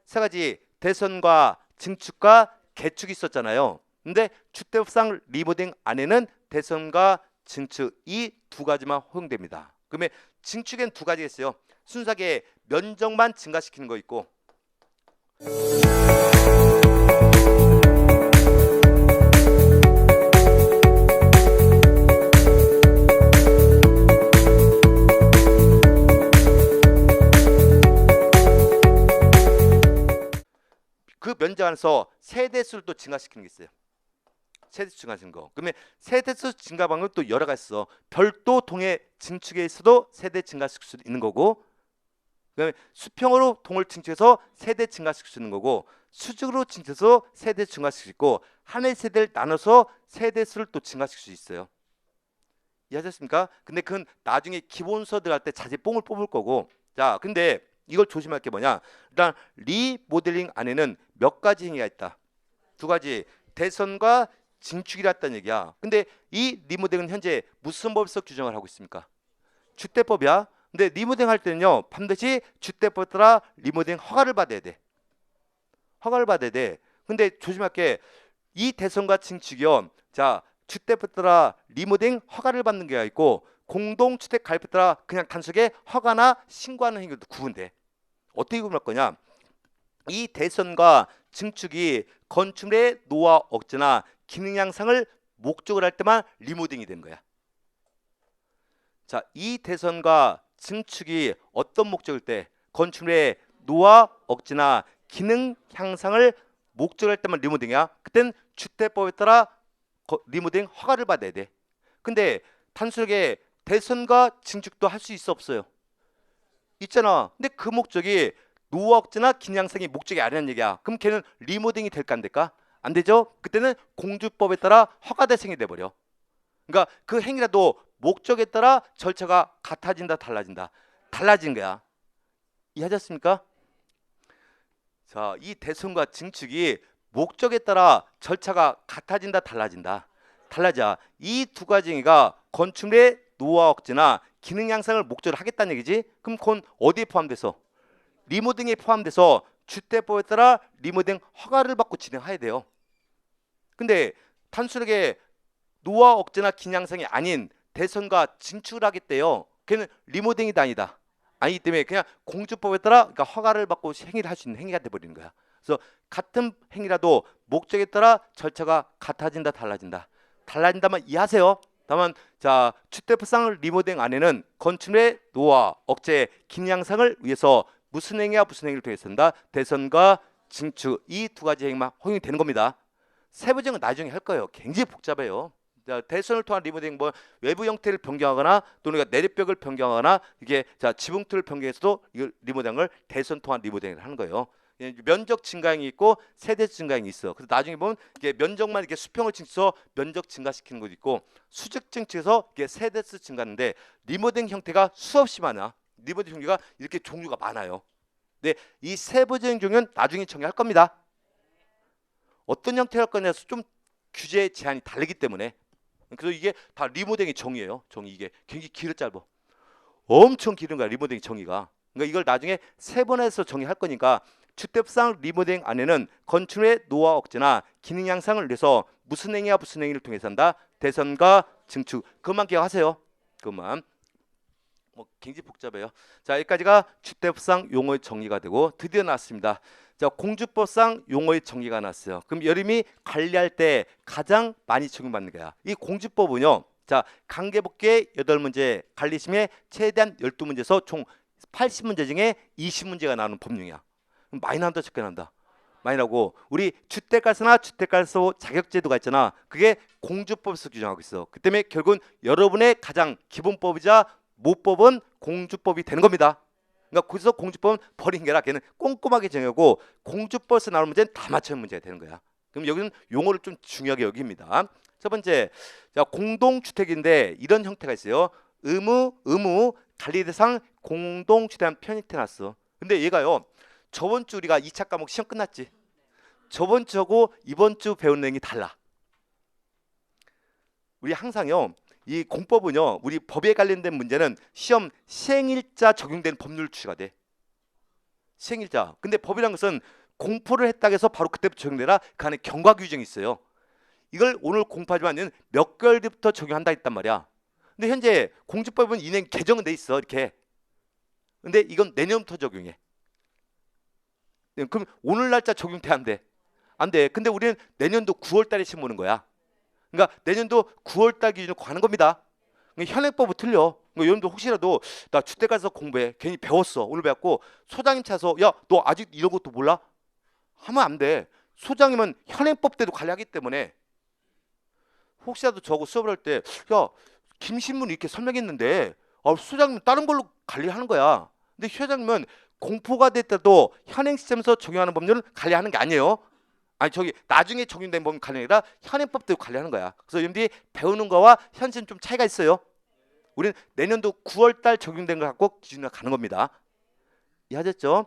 세 가지. 대선과 증축과 개축이 있었잖아요. 근데 주택법상 리모델링 안에는 대선과 증축 이 두 가지만 허용됩니다. 그러면 증축엔 두 가지가 있어요. 순수하게 면적만 증가시키는 거 있고 그 면적 안에서 세대수를 또 증가시키는 게 있어요. 세대수 증가하는 거. 그러면 세대수 증가 방법은 또 여러 가지 있어. 별도 동의 증축에 있어도 세대 증가시킬 수 있는 거고, 그다음에 수평으로 동을 증축해서 세대 증가시킬 수 있는 거고, 수직으로 증축해서 세대 증가시킬 수 있고, 하나의 세대를 나눠서 세대수를 또 증가시킬 수 있어요. 이해하셨습니까? 근데 그건 나중에 기본서 들어갈 때 자세히 뽕을 뽑을 거고, 자, 근데 이걸 조심할 게 뭐냐? 일단 리모델링 안에는 몇 가지 행위가 있다. 두 가지. 대선과 증축이랐다는 얘기야. 근데 이 리모델링은 현재 무슨 법에서 규정을 하고 있습니까? 주택법이야. 근데 리모델링 할 때는요, 반드시 주택법에 따라 리모델링 허가를 받아야 돼. 허가를 받아야 돼. 근데 조심할 게 이 대선과 증축이요. 자, 주택법에 따라 리모델링 허가를 받는 게 있고 공동주택 가입에 따라 그냥 단순하게 허가나 신고하는 행위도 구분돼. 어떻게 구분할 거냐? 이 대선과 증축이 건축물의 노후화 억제나 기능 향상을 목적으로 할 때만 리모델링이 되는 거야. 자, 이 대선과 증축이 어떤 목적일 때 건축물의 노후화 억제나 기능 향상을 목적으로 할 때만 리모델링이야. 그땐 주택법에 따라 리모델링 허가를 받아야 돼. 근데 단순하게 대선과 증축도 할 수 있어 없어요? 있잖아. 근데 그 목적이 노후 억제나 기능 향상이 목적이 아니라는 얘기야. 그럼 걔는 리모델링이 될까 안 될까? 안 되죠. 그때는 공주법에 따라 허가대상이 돼 버려. 그러니까 그 행위라도 목적에 따라 절차가 같아진다 달라진다. 달라진 거야. 이해하셨습니까? 자, 이 대선과 증축이 목적에 따라 절차가 같아진다 달라진다. 달라져. 이 두 가지 행위가 건축물의 노후화 억제나 기능 향상을 목적으로 하겠다는 얘기지. 그럼 그건 어디에 포함돼서? 리모델링에 포함돼서 주택법에 따라 리모델링 허가를 받고 진행해야 돼요. 근데 단순하게 노후화 억제나 기능 향상이 아닌 대선과 증축을 하겠대요. 걔는 리모델링이 아니다. 아니기 때문에 그냥 공주법에 따라 그러니까 허가를 받고 행위를 할 수 있는 행위가 돼버리는 거야. 그래서 같은 행위라도 목적에 따라 절차가 같아진다 달라진다. 달라진다만 이해하세요. 다만 자, 주택법상 리모델링 안에는 건축물의 노후화 억제 기능 향상을 위해서 무슨 행위와 무슨 행위를 통해서 한다? 대선과 증축 이 두 가지 행위만 허용이 되는 겁니다. 세부적은 나중에 할 거예요. 굉장히 복잡해요. 자, 대선을 통한 리모델링 뭐 외부 형태를 변경하거나 또는 내리벽을 변경하거나 이게 자 지붕 틀을 변경해서도 이걸 리모델링을 대선 통한 리모델링을 하는 거예요. 면적 증가행위 있고 세대 증가행위 있어. 그래서 나중에 보면 이게 면적만 이렇게 수평을 증축해서 면적 증가시키는 것도 있고 수직 증축해서 이게 세대수 증가하는데 리모델링 형태가 수없이 많아. 리모델링 형태가 이렇게 종류가 많아요. 근데 이 세부적인 종류는 나중에 정의할 겁니다. 어떤 형태를 할 거냐에서 좀 규제 제한이 다르기 때문에 그래서 이게 다 리모델링 정의예요. 정의 이게 굉장히 길어 짧아. 엄청 길은 거야 리모델링 정의가. 그러니까 이걸 나중에 세 번에서 정의할 거니까 주택상 리모델링 안에는 건축물의 노후화 억제나 기능 향상을 위해서 무슨 행위와 무슨 행위를 통해서 한다? 대선과 증축. 그것만 기억하세요. 그것만. 뭐 굉장히 복잡해요. 자, 여기까지가 주택법상 용어의 정의가 되고 드디어 나왔습니다. 자, 공주법상 용어의 정의가 나왔어요. 그럼 여러분이 관리할 때 가장 많이 적용받는 거야. 이 공주법은요. 자, 관계법규의 8문제, 관리심의 최대한 12문제에서 총 80문제 중에 20문제가 나오는 법령이야. 많이 나온다 적게 나온다. 많이 나오고 우리 주택가세나 주택가세 자격제도가 있잖아. 그게 공주법에서 규정하고 있어. 그 때문에 결국은 여러분의 가장 기본법이자 모법은 공주법이 되는 겁니다. 그러니까 거기서 공주법은 버린 게라 걔는 꼼꼼하게 정하고 공주법에서 나오는 문제는 다 맞추는 문제가 되는 거야. 그럼 여기는 용어를 좀 중요하게 여깁니다. 첫 번째, 자, 공동주택인데 이런 형태가 있어요. 의무, 관리 대상 공동주택한 편이 태어났어. 근데 얘가요. 저번 주 우리가 2차 과목 시험 끝났지. 저번 주하고 이번 주 배운 내용이 달라. 우리 항상요. 이 공법은요. 우리 법에 관련된 문제는 시험 시행일자 적용된 법률 취가 돼. 시행일자. 근데 법이란 것은 공포를 했다고 해서 바로 그때부터 적용되라. 그 안에 경과 규정이 있어요. 이걸 오늘 공부하지만 몇 개월 뒤부터 적용한다 했단 말이야. 근데 현재 공주법은 이행 개정은 돼 있어. 이렇게. 근데 이건 내년부터 적용해. 그럼 오늘 날짜 적용돼 안 돼? 안 돼. 근데 우리는 내년도 9월 달에 시험 보는 거야. 그러니까 내년도 9월 달 기준으로 가는 겁니다. 그러니까 현행법은 틀려. 그러니까 여러분들 혹시라도 나 주택 가서 공부해. 괜히 배웠어. 오늘 배웠고 소장님 찾아서 야, 너 아직 이런 것도 몰라? 하면 안 돼. 소장님은 현행법대로 관리하기 때문에 혹시라도 저거 수업을 할 때 야, 김신문이 이렇게 설명했는데 소장님은 다른 걸로 관리하는 거야. 근데 소장님은 공포가 됐다도 현행 시스템에서 적용하는 법률을 관리하는 게 아니에요. 아니 저기 나중에 적용된 법률 관리가 아니라 현행법대로 관리하는 거야. 그래서 여러분들이 배우는 거와 현실은 좀 차이가 있어요. 우리는 내년도 9월 달 적용된 걸 갖고 기준으로 가는 겁니다. 이해하셨죠?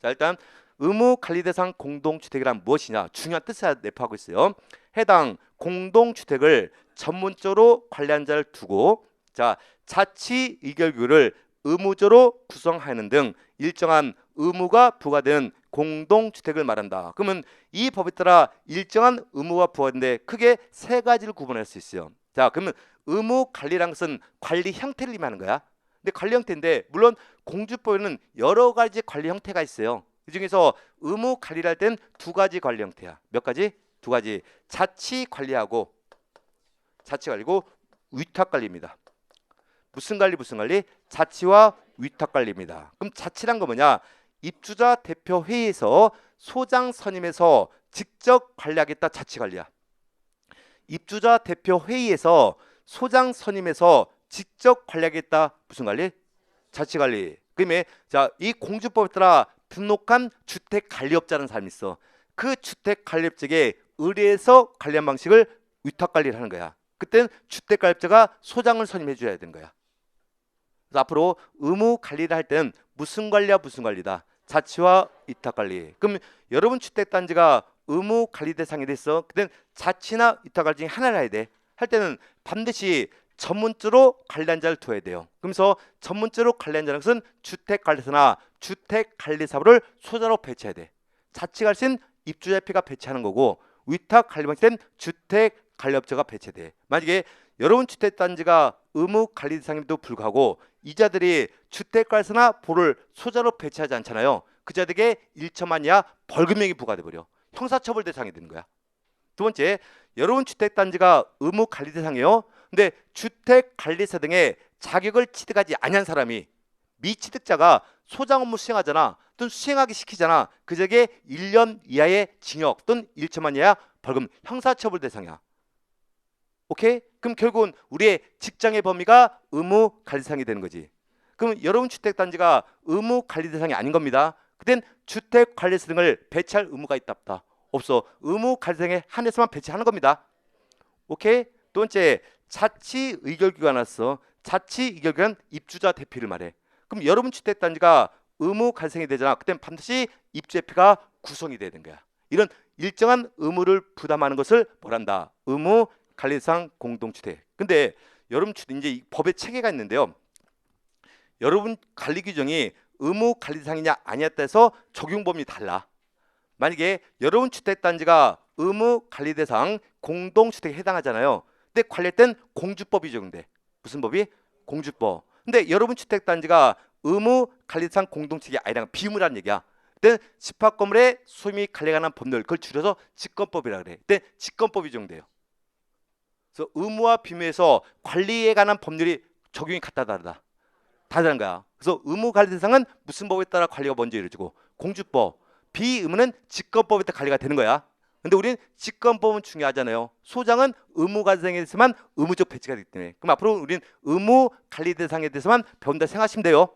자, 일단 의무 관리 대상 공동주택이란 무엇이냐 중요한 뜻을 내포하고 있어요. 해당 공동주택을 전문적으로 관리한 자를 두고 자 자치 의결규를 의무적으로 구성하는 등 일정한 의무가 부과되는 공동주택을 말한다. 그러면 이 법에 따라 일정한 의무가 부과되는데 크게 세 가지를 구분할 수 있어요. 자 그러면 의무 관리란 것은 관리 형태를 의미하는 거야. 근데 관리 형태인데 물론 공주법에는 여러 가지 관리 형태가 있어요. 그 중에서 의무 관리를 할 땐 두 가지 관리 형태야. 몇 가지? 두 가지. 자치 관리하고 위탁 관리입니다. 무슨 관리? 자치와 위탁 관리입니다. 그럼 자치란 거 뭐냐? 입주자 대표 회의에서 소장 선임해서 직접 관리하겠다. 자치 관리야. 입주자 대표 회의에서 소장 선임해서 직접 관리하겠다. 무슨 관리? 자치 관리. 그러면 이 공주법에 따라 등록한 주택 관리업자라는 사람이 있어. 그 주택 관리업자에게 의뢰해서 관리한 방식을 위탁 관리를 하는 거야. 그때는 주택 관리업자가 소장을 선임해 줘야 되는 거야. 그래서 앞으로 의무 관리를 할 때는 무슨 관리와 무슨 관리다. 자치와 위탁 관리. 그럼 여러분 주택 단지가 의무 관리 대상이 됐어. 그때는 자치나 위탁 관리 중에 하나를 해야 돼. 할 때는 반드시 전문적으로 관리한 자를 둬야 돼요. 그러면서 전문적으로 관리한 자는 것은 주택관리사나 주택관리사업을 소자로 배치해야 돼. 자치관리사는 입주자협회가 배치하는 거고 위탁관리방식은 주택관리업체가 배치돼. 만약에 여러분 주택단지가 의무관리 대상임에도 불구하고 이자들이 주택관리사나 보를 소자로 배치하지 않잖아요. 그 자들에게 1천만 이하 벌금형이 부과돼 버려. 형사처벌 대상이 되는 거야. 두 번째, 여러분 주택단지가 의무관리 대상이에요. 근데 주택관리사 등의 자격을 취득하지 아니한 사람이 미취득자가 소장 업무 수행하잖아. 또는 수행하기 시키잖아. 그에게 1년 이하의 징역 또는 1천만 이하 벌금 형사처벌 대상이야. 오케이? 그럼 결국은 우리의 직장의 범위가 의무관리 대상이 되는 거지. 그럼 여러분 주택단지가 의무관리 대상이 아닌 겁니다. 그땐 주택관리사 등을 배치할 의무가 있다 없다? 없어. 의무관리 대상에 한해서만 배치하는 겁니다. 오케이? 두 번째, 자치 의결규가 나왔어. 자치 의결규는 입주자 대표를 말해. 그럼 여러분 주택단지가 의무 관리상이 되잖아. 그땐 반드시 입주협회가 구성이 돼야 되는 거야. 이런 일정한 의무를 부담하는 것을 뭐란다? 의무 관리상 공동주택. 근데 여러분 이제 이 법의 체계가 있는데요. 여러분 관리 규정이 의무 관리상이냐 아니었다 해서 적용 범위 달라. 만약에 여러분 주택단지가 의무 관리 대상 공동주택에 해당하잖아요. 근데 관리할 땐 공주법이 적용돼. 무슨 법이? 공주법. 근데 여러분 주택단지가 의무 관리 대상 공동주택이 아니라 비의무라는 얘기야. 그때 집합 건물의 소유 및 관리에 관한 법률, 그걸 줄여서 직권법이라 그래. 그때 직권법이 적용돼요. 그래서 의무와 비의무에서 관리에 관한 법률이 적용이 같다 다르다. 다르다는 거야. 그래서 의무 관리 대상은 무슨 법에 따라 관리가 먼저 이루어지고 공주법, 비의무는 직권법에 따라 관리가 되는 거야. 근데 우리는 직권법은 중요하잖아요. 소장은 의무 관리 대상에 대해서만 의무적 배치가 되기 때문에. 그럼 앞으로 우리는 의무 관리 대상에 대해서만 배운다 생각하시면 돼요.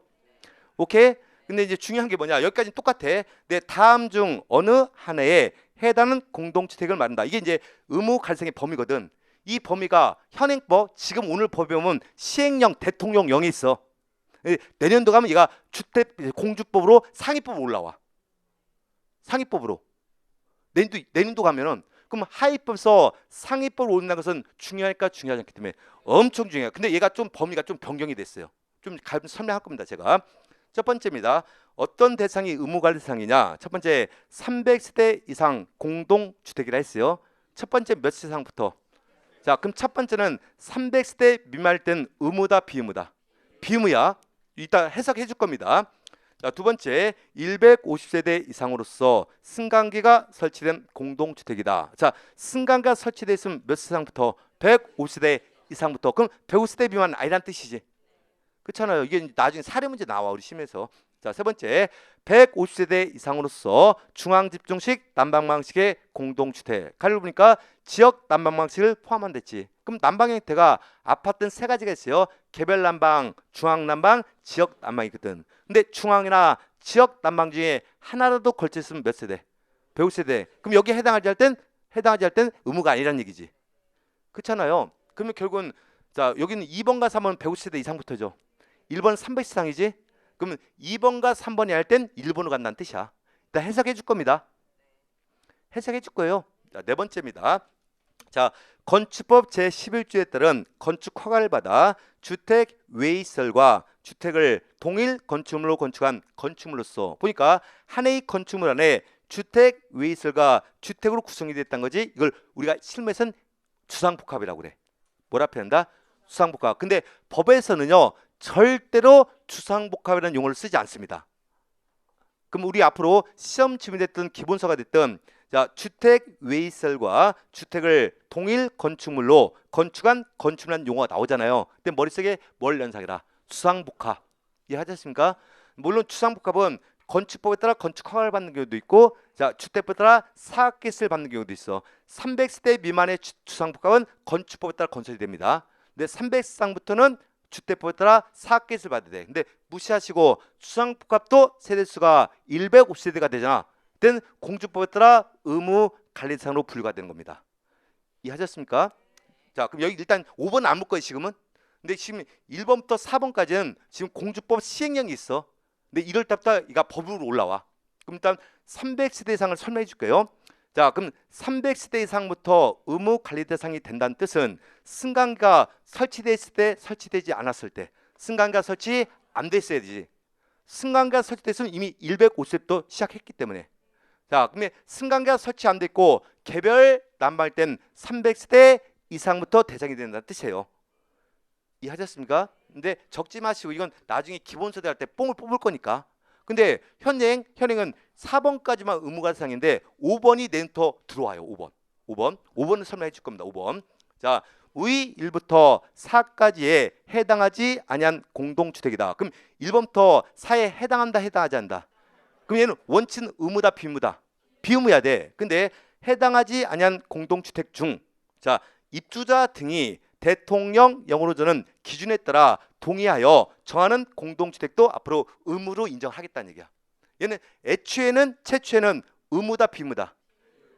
오케이? 근데 이제 중요한 게 뭐냐? 여기까지는 똑같아. 내 다음 중 어느 하나에 해당하는 공동주택을 말한다. 이게 이제 의무 갈등의 범위거든. 이 범위가 현행법 지금 오늘 법에 보면 시행령 대통령령이 있어. 내년도 가면 얘가 주택 공주법으로 상위법으로 올라와. 상위법으로. 내년도 가면은 그럼 하위법에서 상위법으로 올라간 것은 중요할까 중요하지 않기 때문에 엄청 중요해요. 근데 얘가 좀 범위가 좀 변경이 됐어요. 좀 설명할 겁니다. 제가 첫 번째입니다. 어떤 대상이 의무관리 대상이냐? 첫 번째 300세대 이상 공동주택이라 했어요. 첫 번째 몇 세상부터? 자, 그럼 첫 번째는 300세대 미만일 땐 의무다 비의무다? 비의무야. 이따 해석해 줄 겁니다. 자, 두 번째 150세대 이상으로서 승강기가 설치된 공동주택이다. 자, 승강기가 설치되어 있으면 몇 세상부터? 150세대 이상부터. 그럼 150세대 미만 아니란 뜻이지. 그렇잖아요. 이게 나중에 사례 문제 나와 우리 심에서. 자, 세 번째 150세대 이상으로서 중앙집중식 난방방식의 공동주택. 가를 보니까 지역 난방방식을 포함한댔지. 그럼 난방 형태가 아파트는 세 가지가 있어요. 개별 난방, 중앙 난방, 지역 난방이거든. 근데 중앙이나 지역 난방 중에 하나라도 걸쳐 있으면 몇 세대? 150세대. 그럼 여기에 해당하지 할 땐 의무가 아니란 얘기지. 그렇잖아요. 그러면 결국은 자, 여기는 2번과 3번은 150세대 이상부터죠. 1번은 300 이상이지. 그러면 2번과 3번이 할 땐 1번으로 간다는 뜻이야. 일단 해석해 줄 겁니다. 해석해 줄 거예요. 자, 네 번째입니다. 자, 건축법 제11조에 따른 건축 허가를 받아 주택 외의시설과 주택을 동일 건축물로 건축한 건축물로서 보니까 한 해의 건축물 안에 주택 외의시설과 주택으로 구성이 됐다는 거지. 이걸 우리가 실무에서는 주상복합이라고 그래. 뭐라 표현한다? 주상복합. 근데 법에서는요 절대로 주상복합이라는 용어를 쓰지 않습니다. 그럼 우리 앞으로 시험 질문이 됐든 기본서가 됐든 자, 주택 외의시설과 주택을 동일 건축물로 건축한 건축이라는 용어가 나오잖아요. 근데 머릿속에 뭘 연상해라? 주상복합. 이해하셨습니까? 물론 주상복합은 건축법에 따라 건축 허가를 받는 경우도 있고 자, 주택법에 따라 사학기를 받는 경우도 있어. 300세대 미만의 주상복합은 건축법에 따라 건설이 됩니다. 근데 300세상부터는 주택법에 따라 사학기를 받아야 돼. 근데 무시하시고 주상복합도 세대수가 150세대가 되잖아. 그때는 공주법에 따라 의무 관리대상으로 분류가 되는 겁니다. 이해하셨습니까? 자, 그럼 여기 일단 5번 안 볼 거예요 지금은. 근데 지금 1번부터 4번까지는 지금 공주법 시행령이 있어. 근데 1월 달부터 이가 법으로 올라와. 그럼 일단 300세대 이상을 설명해 줄게요. 자, 그럼 300세대 이상부터 의무 관리 대상이 된다는 뜻은 승강기가 설치됐을 때, 설치되지 않았을 때, 승강기가 설치 안 됐어야 되지. 승강기가 설치됐으면 이미 150세부터 시작했기 때문에. 자, 그러면 승강기가 설치 안 됐고 개별 난방할 땐 300세대 이상부터 대상이 된다는 뜻이에요. 이해하셨습니까? 근데 적지 마시고 이건 나중에 기본서대 할 때 뽕을 뽑을 거니까. 근데 현행은 4번까지만 의무가 대상인데 5번이 내년부터 들어와요. 5번을 설명해 줄 겁니다. 5번. 자, 의 1부터 4까지에 해당하지 아니한 공동주택이다. 그럼 1번부터 4에 해당한다, 해당하지 않는다. 그럼 얘는 원칙은 의무다, 비의무다. 비의무야 돼. 근데 해당하지 아니한 공동주택 중 자, 입주자 등이 대통령령으로 저는 기준에 따라 동의하여 정하는 공동주택도 앞으로 의무로 인정하겠다는 얘기야. 얘는 최초에는 의무다 비의무다.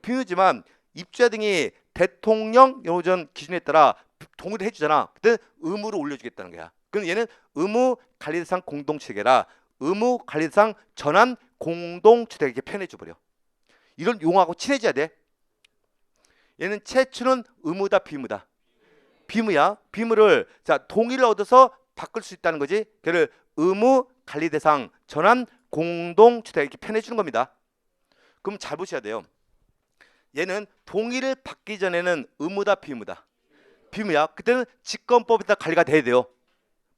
비의무지만 입주자 등이 대통령령으로 저는 기준에 따라 동의를 해주잖아. 그때 의무로 올려주겠다는 거야. 그럼 얘는 의무 관리대상 공동주택이라 의무 관리대상 전환 공동주택 이렇게 표현해줘 버려. 이런 용어하고 친해져야 돼. 얘는 최초는 의무다 비의무다. 비의무야. 비의무를 자 동의를 얻어서 바꿀 수 있다는 거지. 걔를 의무 관리 대상 전환 공동주택 이렇게 표현해 주는 겁니다. 그럼 잘 보셔야 돼요. 얘는 동의를 받기 전에는 의무다 비의무다. 비의무야. 그때는 직권법에 따라 관리가 돼야 돼요.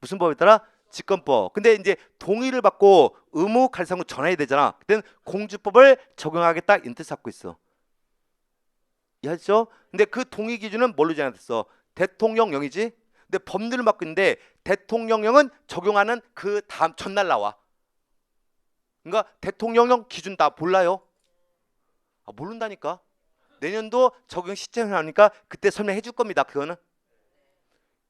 무슨 법에 따라? 직권법. 근데 이제 동의를 받고 의무 관리상으로 전환이 되잖아. 그때는 공주법을 적용하겠다 이런 뜻을 갖고 있어. 이해하시죠? 근데 그 동의 기준은 뭘로 제한됐어? 대통령령이지. 근데 법률을 맡고 있는데 대통령령은 적용하는 그 다음 전날 나와. 그러니까 대통령령 기준 다 몰라요? 아, 모른다니까. 내년도 적용 시점이 나오니까 그때 설명해 줄 겁니다. 그거는.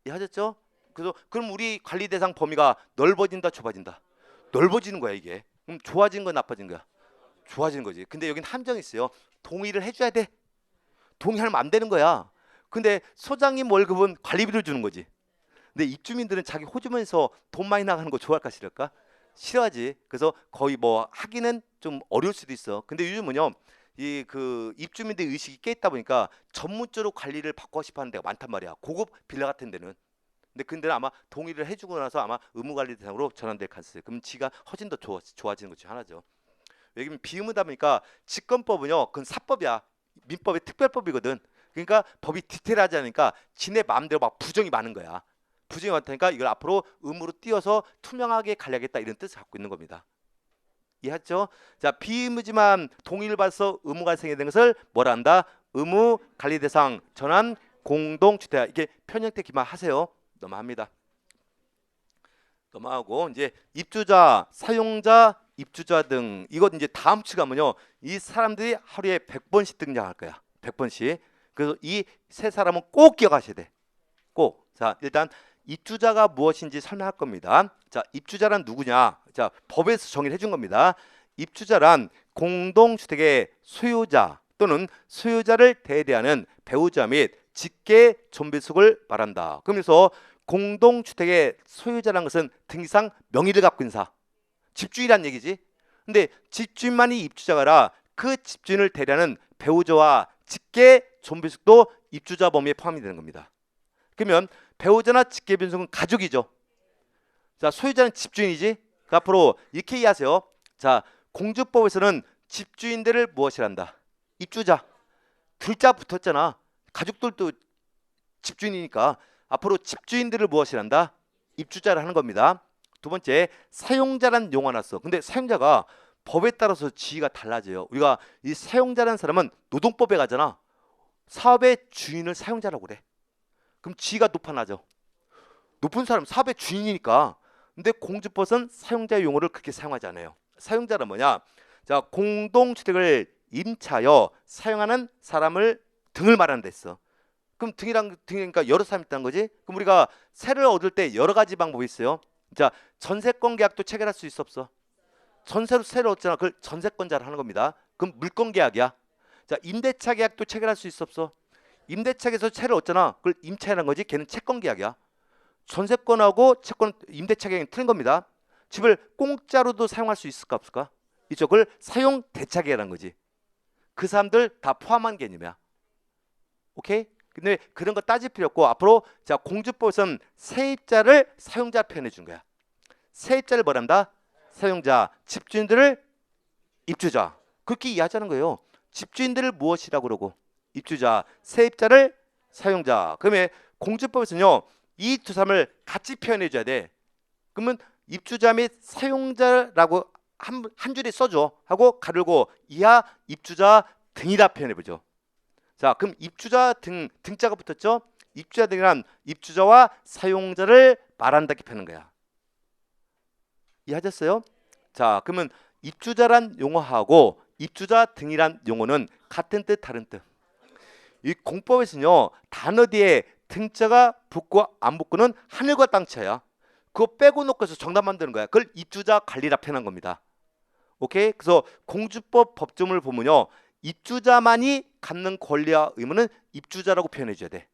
이해하셨죠? 그래서 그럼 우리 관리 대상 범위가 넓어진다, 좁아진다? 넓어지는 거야 이게. 그럼 좋아진 거 나빠진 거야? 좋아지는 거지. 근데 여긴 함정이 있어요. 동의를 해줘야 돼. 동의하면 안 되는 거야. 근데 소장님 월급은 관리비를 주는 거지. 근데 입주민들은 자기 호주머니에서 돈 많이 나가는 거 좋아할까 싫을까? 싫어하지. 그래서 거의 뭐 하기는 좀 어려울 수도 있어. 근데 요즘은요, 이 그 입주민들 의식이 깨 있다 보니까 전문적으로 관리를 받고 싶어 하는 데가 많단 말이야. 고급 빌라 같은 데는. 근데 근데는 아마 동의를 해주고 나서 아마 의무관리 대상으로 전환될 가능성이 있어요. 그럼 지가 훨씬 더 좋아지는 것 중 하나죠. 왜냐면 비의무다 보니까 직권법은요, 그건 사법이야. 민법의 특별법이거든. 그러니까 법이 디테일하지 않으니까 지네 마음대로 막 부정이 많은 거야. 부정이 많다니까 이걸 앞으로 의무로 띄워서 투명하게 관리하겠다 이런 뜻을 갖고 있는 겁니다. 이해했죠? 자, 비의무지만 동의를 받아서 의무가 생기는 것을 뭐라 한다? 의무 관리 대상 전환 공동주택. 이게 편형태 기만하세요. 넘어갑니다. 넘어가고 이제 입주자, 사용자, 입주자 등 이것 이제 다음 주 가면요. 이 사람들이 하루에 100번씩 등장할 거야. 100번씩. 그래서 이 세 사람은 꼭 기억하셔야 돼. 꼭. 자, 일단 입주자가 무엇인지 설명할 겁니다. 자, 입주자란 누구냐? 자, 법에서 정의를 해준 겁니다. 입주자란 공동주택의 소유자 또는 소유자를 대리하는 배우자 및 직계 존비속을 말한다. 그러면서 공동주택의 소유자라는 것은 등기상 명의를 갖고 있는 사. 집주인이란 얘기지. 근데 집주인만이 입주자가라 그 집주인을 대리하는 배우자와 직계 존비속도 입주자 범위에 포함이 되는 겁니다. 그러면 배우자나 직계 존비속은 가족이죠. 자, 소유자는 집주인이지. 그 앞으로 이렇게 이해하세요. 자, 공주법에서는 집주인들을 무엇이란다? 입주자. 둘자 붙었잖아. 가족들도 집주인이니까 앞으로 집주인들을 무엇이란다? 입주자를 하는 겁니다. 두 번째, 사용자란 용어가 났어. 근데 사용자가 법에 따라서 지위가 달라져요. 우리가 이 사용자라는 사람은 노동법에 가잖아. 사업의 주인을 사용자라고 그래. 그럼 지위가 높아나죠. 높은 사람 사업의 주인이니까. 근데 공주법은 사용자 용어를 그렇게 사용하지 않아요. 사용자는 뭐냐? 자, 공동주택을 임차하여 사용하는 사람을 등을 말하는 데 있어. 그럼 등이니까 여러 사람이 있다는 거지. 그럼 우리가 세를 얻을 때 여러 가지 방법이 있어요. 자, 전세권 계약도 체결할 수 있어 없어? 전세로 세를 얻잖아. 그걸 전세권자를 하는 겁니다. 그럼 물권 계약이야. 자, 임대차 계약도 체결할 수 있어 없어? 임대차에서 세를 얻잖아. 그걸 임차라는 거지. 걔는 채권 계약이야. 전세권하고 채권, 임대차 계약은 틀린 겁니다. 집을 공짜로도 사용할 수 있을까 없을까? 이쪽을 사용 대차 계약이라는 거지. 그 사람들 다 포함한 개념이야. 오케이? 근데 그런 거 따질 필요 없고 앞으로 자, 공주법에서는 세입자를 사용자 표현해 준 거야. 세입자를 뭐란다? 사용자, 집주인들을 입주자. 그렇게 이해하자는 거예요. 집주인들을 무엇이라고 그러고 입주자, 세입자를 사용자. 그러면 공주법에서는요. 이 두 사람을 같이 표현해 줘야 돼. 그러면 입주자 및 사용자라고 한 줄에 써줘. 하고 가르고 이하 입주자 등이라 표현해 보죠. 자, 그럼 입주자 등자가 붙었죠? 입주자 등이란 입주자와 사용자를 말한다 이렇게 펴는 거야. 이해하셨어요? 자, 그러면 입주자란 용어하고 입주자 등이란 용어는 같은 뜻 다른 뜻. 이 공법에서는요. 단어 뒤에 등자가 붙고 안 붙고는 하늘과 땅 차이야. 그거 빼고 놓고서 정답 만드는 거야. 그걸 입주자 관리라 표현한 겁니다. 오케이? 그래서 공주법 법조문을 보면요. 입주자만이 갖는 권리와 의무는 입주자라고 표현해 줘야 돼.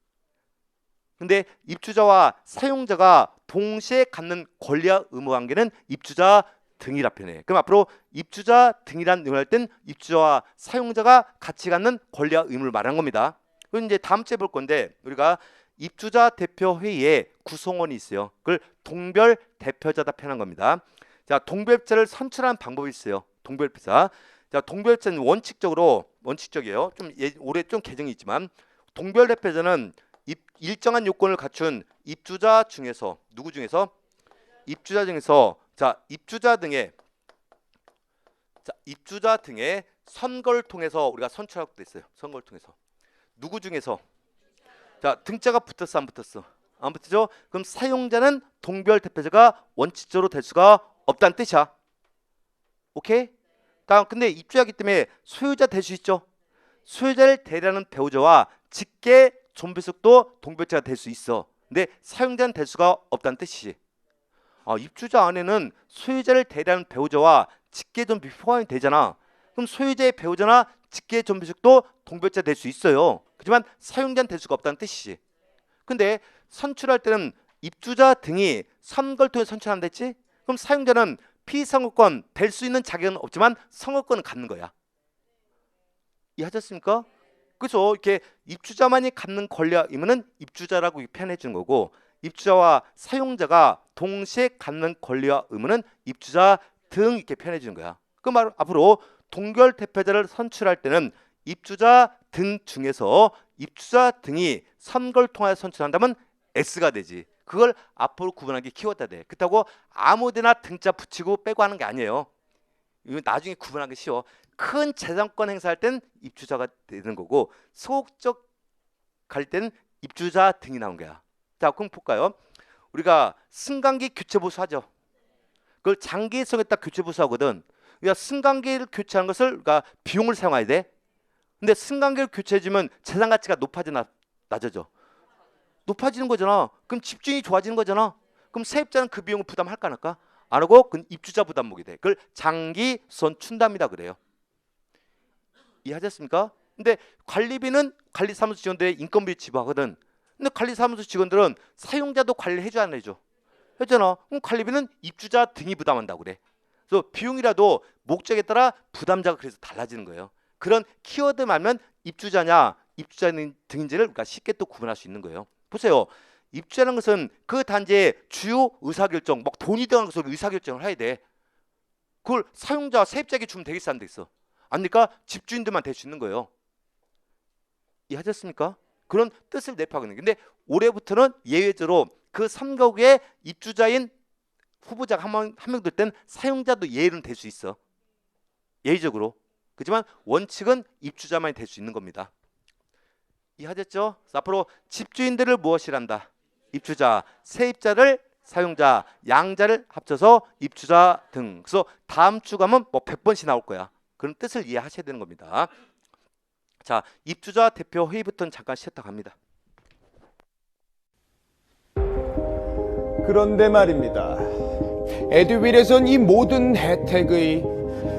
근데 입주자와 사용자가 동시에 갖는 권리와 의무 관계는 입주자 등이라 표현해. 그럼 앞으로 입주자 등이란 용어를 할 땐 입주자와 사용자가 같이 갖는 권리와 의무를 말하는 겁니다. 그럼 이제 다음 주에 볼 건데 우리가 입주자 대표 회의에 구성원이 있어요. 그걸 동별 대표자다 표현한 겁니다. 자, 동별자를 선출하는 방법이 있어요. 동별자. 자, 동별자는 원칙적이에요. 좀 올해 좀 개정이 있지만 동별 대표자는 일정한 요건을 갖춘 입주자 중에서 누구 중에서 입주자 중에서 입주자 등의 선거를 통해서 우리가 선출하고 있어요. 선거를 통해서 누구 중에서 자, 등자가 붙었어 안 붙었어? 안 붙죠? 그럼 사용자는 동별 대표자가 원칙적으로 될 수가 없다는 뜻이야. 오케이? 다음 근데 입주자이기 때문에 소유자 될 수 있죠. 소유자를 대리하는 배우자와 직계 존비속도 동별자가 될 수 있어. 근데 사용자는 될 수가 없다는 뜻이지. 입주자 안에는 소유자를 대리하는 배우자와 직계존비 포함이 되잖아. 그럼 소유자의 배우자나 직계존비속도 동별자 될 수 있어요. 하지만 사용자는 될 수가 없다는 뜻이지. 근데 선출할 때는 입주자 등이 선거를 통해 선출한다 했지? 그럼 사용자는 피선거권 될 수 있는 자격은 없지만 선거권은 갖는 거야. 이해하셨습니까? 그래서 이렇게 입주자만이 갖는 권리와 의무는 입주자라고 표현해 주는 거고, 입주자와 사용자가 동시에 갖는 권리와 의무는 입주자 등 이렇게 표현해 주는 거야. 그 말 앞으로 동결 대표자를 선출할 때는 입주자 등 중에서 입주자 등이 선거를 통하여 선출한다면 S가 되지. 그걸 앞으로 구분하기 키워드가 돼. 그렇다고 아무데나 등자 붙이고 빼고 하는 게 아니에요. 이거 나중에 구분하기 쉬워. 큰 재산권 행사할 땐 입주자가 되는 거고, 소극적 갈 때는 입주자 등이 나온 거야. 자, 그럼 볼까요? 우리가 승강기 교체 보수 하죠. 그걸 장기성에다 교체 보수하거든. 우리가 승강기를 교체하는 것을 우리가 비용을 사용해야 돼. 근데 승강기를 교체해주면 재산 가치가 높아지나 낮아져? 높아지는 거잖아. 그럼 집주인이 좋아지는 거잖아. 그럼 세입자는 그 비용을 부담할까 안 할까? 안 하고 그건 입주자 부담목이 돼. 그걸 장기선 충담이라 그래요. 이해하셨습니까? 근데 관리비는 관리사무소 직원들의 인건비 지불하거든. 근데 관리사무소 직원들은 사용자도 관리를 해줘야 안 해줘? 했잖아. 그럼 관리비는 입주자 등이 부담한다고 그래. 그래서 비용이라도 목적에 따라 부담자가 그래서 달라지는 거예요. 그런 키워드만 하면 입주자냐 입주자 등인지를 우리가 쉽게 또 구분할 수 있는 거예요. 보세요. 입주자라는 것은 그 단지의 주요 의사결정, 막 돈이 들어가는 것으로 의사결정을 해야 돼. 그걸 사용자, 세입자에게 주면 되겠어 안 되겠어? 아닙니까? 집주인들만 될 수 있는 거예요. 이해하셨습니까? 그런 뜻을 내포하고 있는. 근데 올해부터는 예외적으로 그 3가구의 입주자인 후보자가 한 명 될 땐 사용자도 예외는 될 수 있어. 예외적으로. 그렇지만 원칙은 입주자만이 될 수 있는 겁니다. 이해하셨죠? 앞으로 집주인들을 무엇이란다? 입주자, 세입자를 사용자, 양자를 합쳐서 입주자 등. 그래서 다음 주 가면 뭐 100번씩 나올 거야. 그런 뜻을 이해하셔야 되는 겁니다. 자, 입주자 대표 회의부터는 잠깐 쉬었다 갑니다. 그런데 말입니다. 에듀윌에선 이 모든 혜택의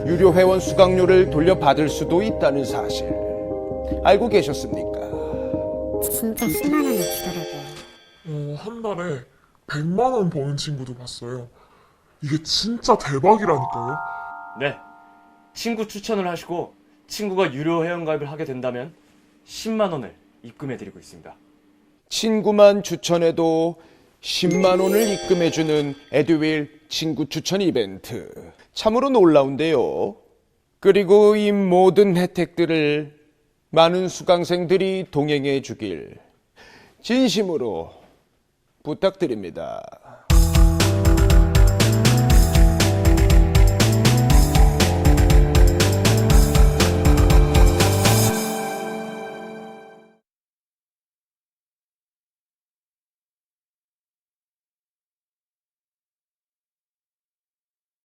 유료 회원 수강료를 돌려받을 수도 있다는 사실 알고 계셨습니까? 진짜 10만 원을 주더라고요. 한 달에 100만 원 버는 친구도 봤어요. 이게 진짜 대박이라니까요. 네, 친구 추천을 하시고 친구가 유료 회원가입을 하게 된다면 10만 원을 입금해드리고 있습니다. 친구만 추천해도 10만 원을 입금해주는 에듀윌 친구 추천 이벤트. 참으로 놀라운데요. 그리고 이 모든 혜택들을 많은 수강생들이 동행해 주길 진심으로 부탁드립니다.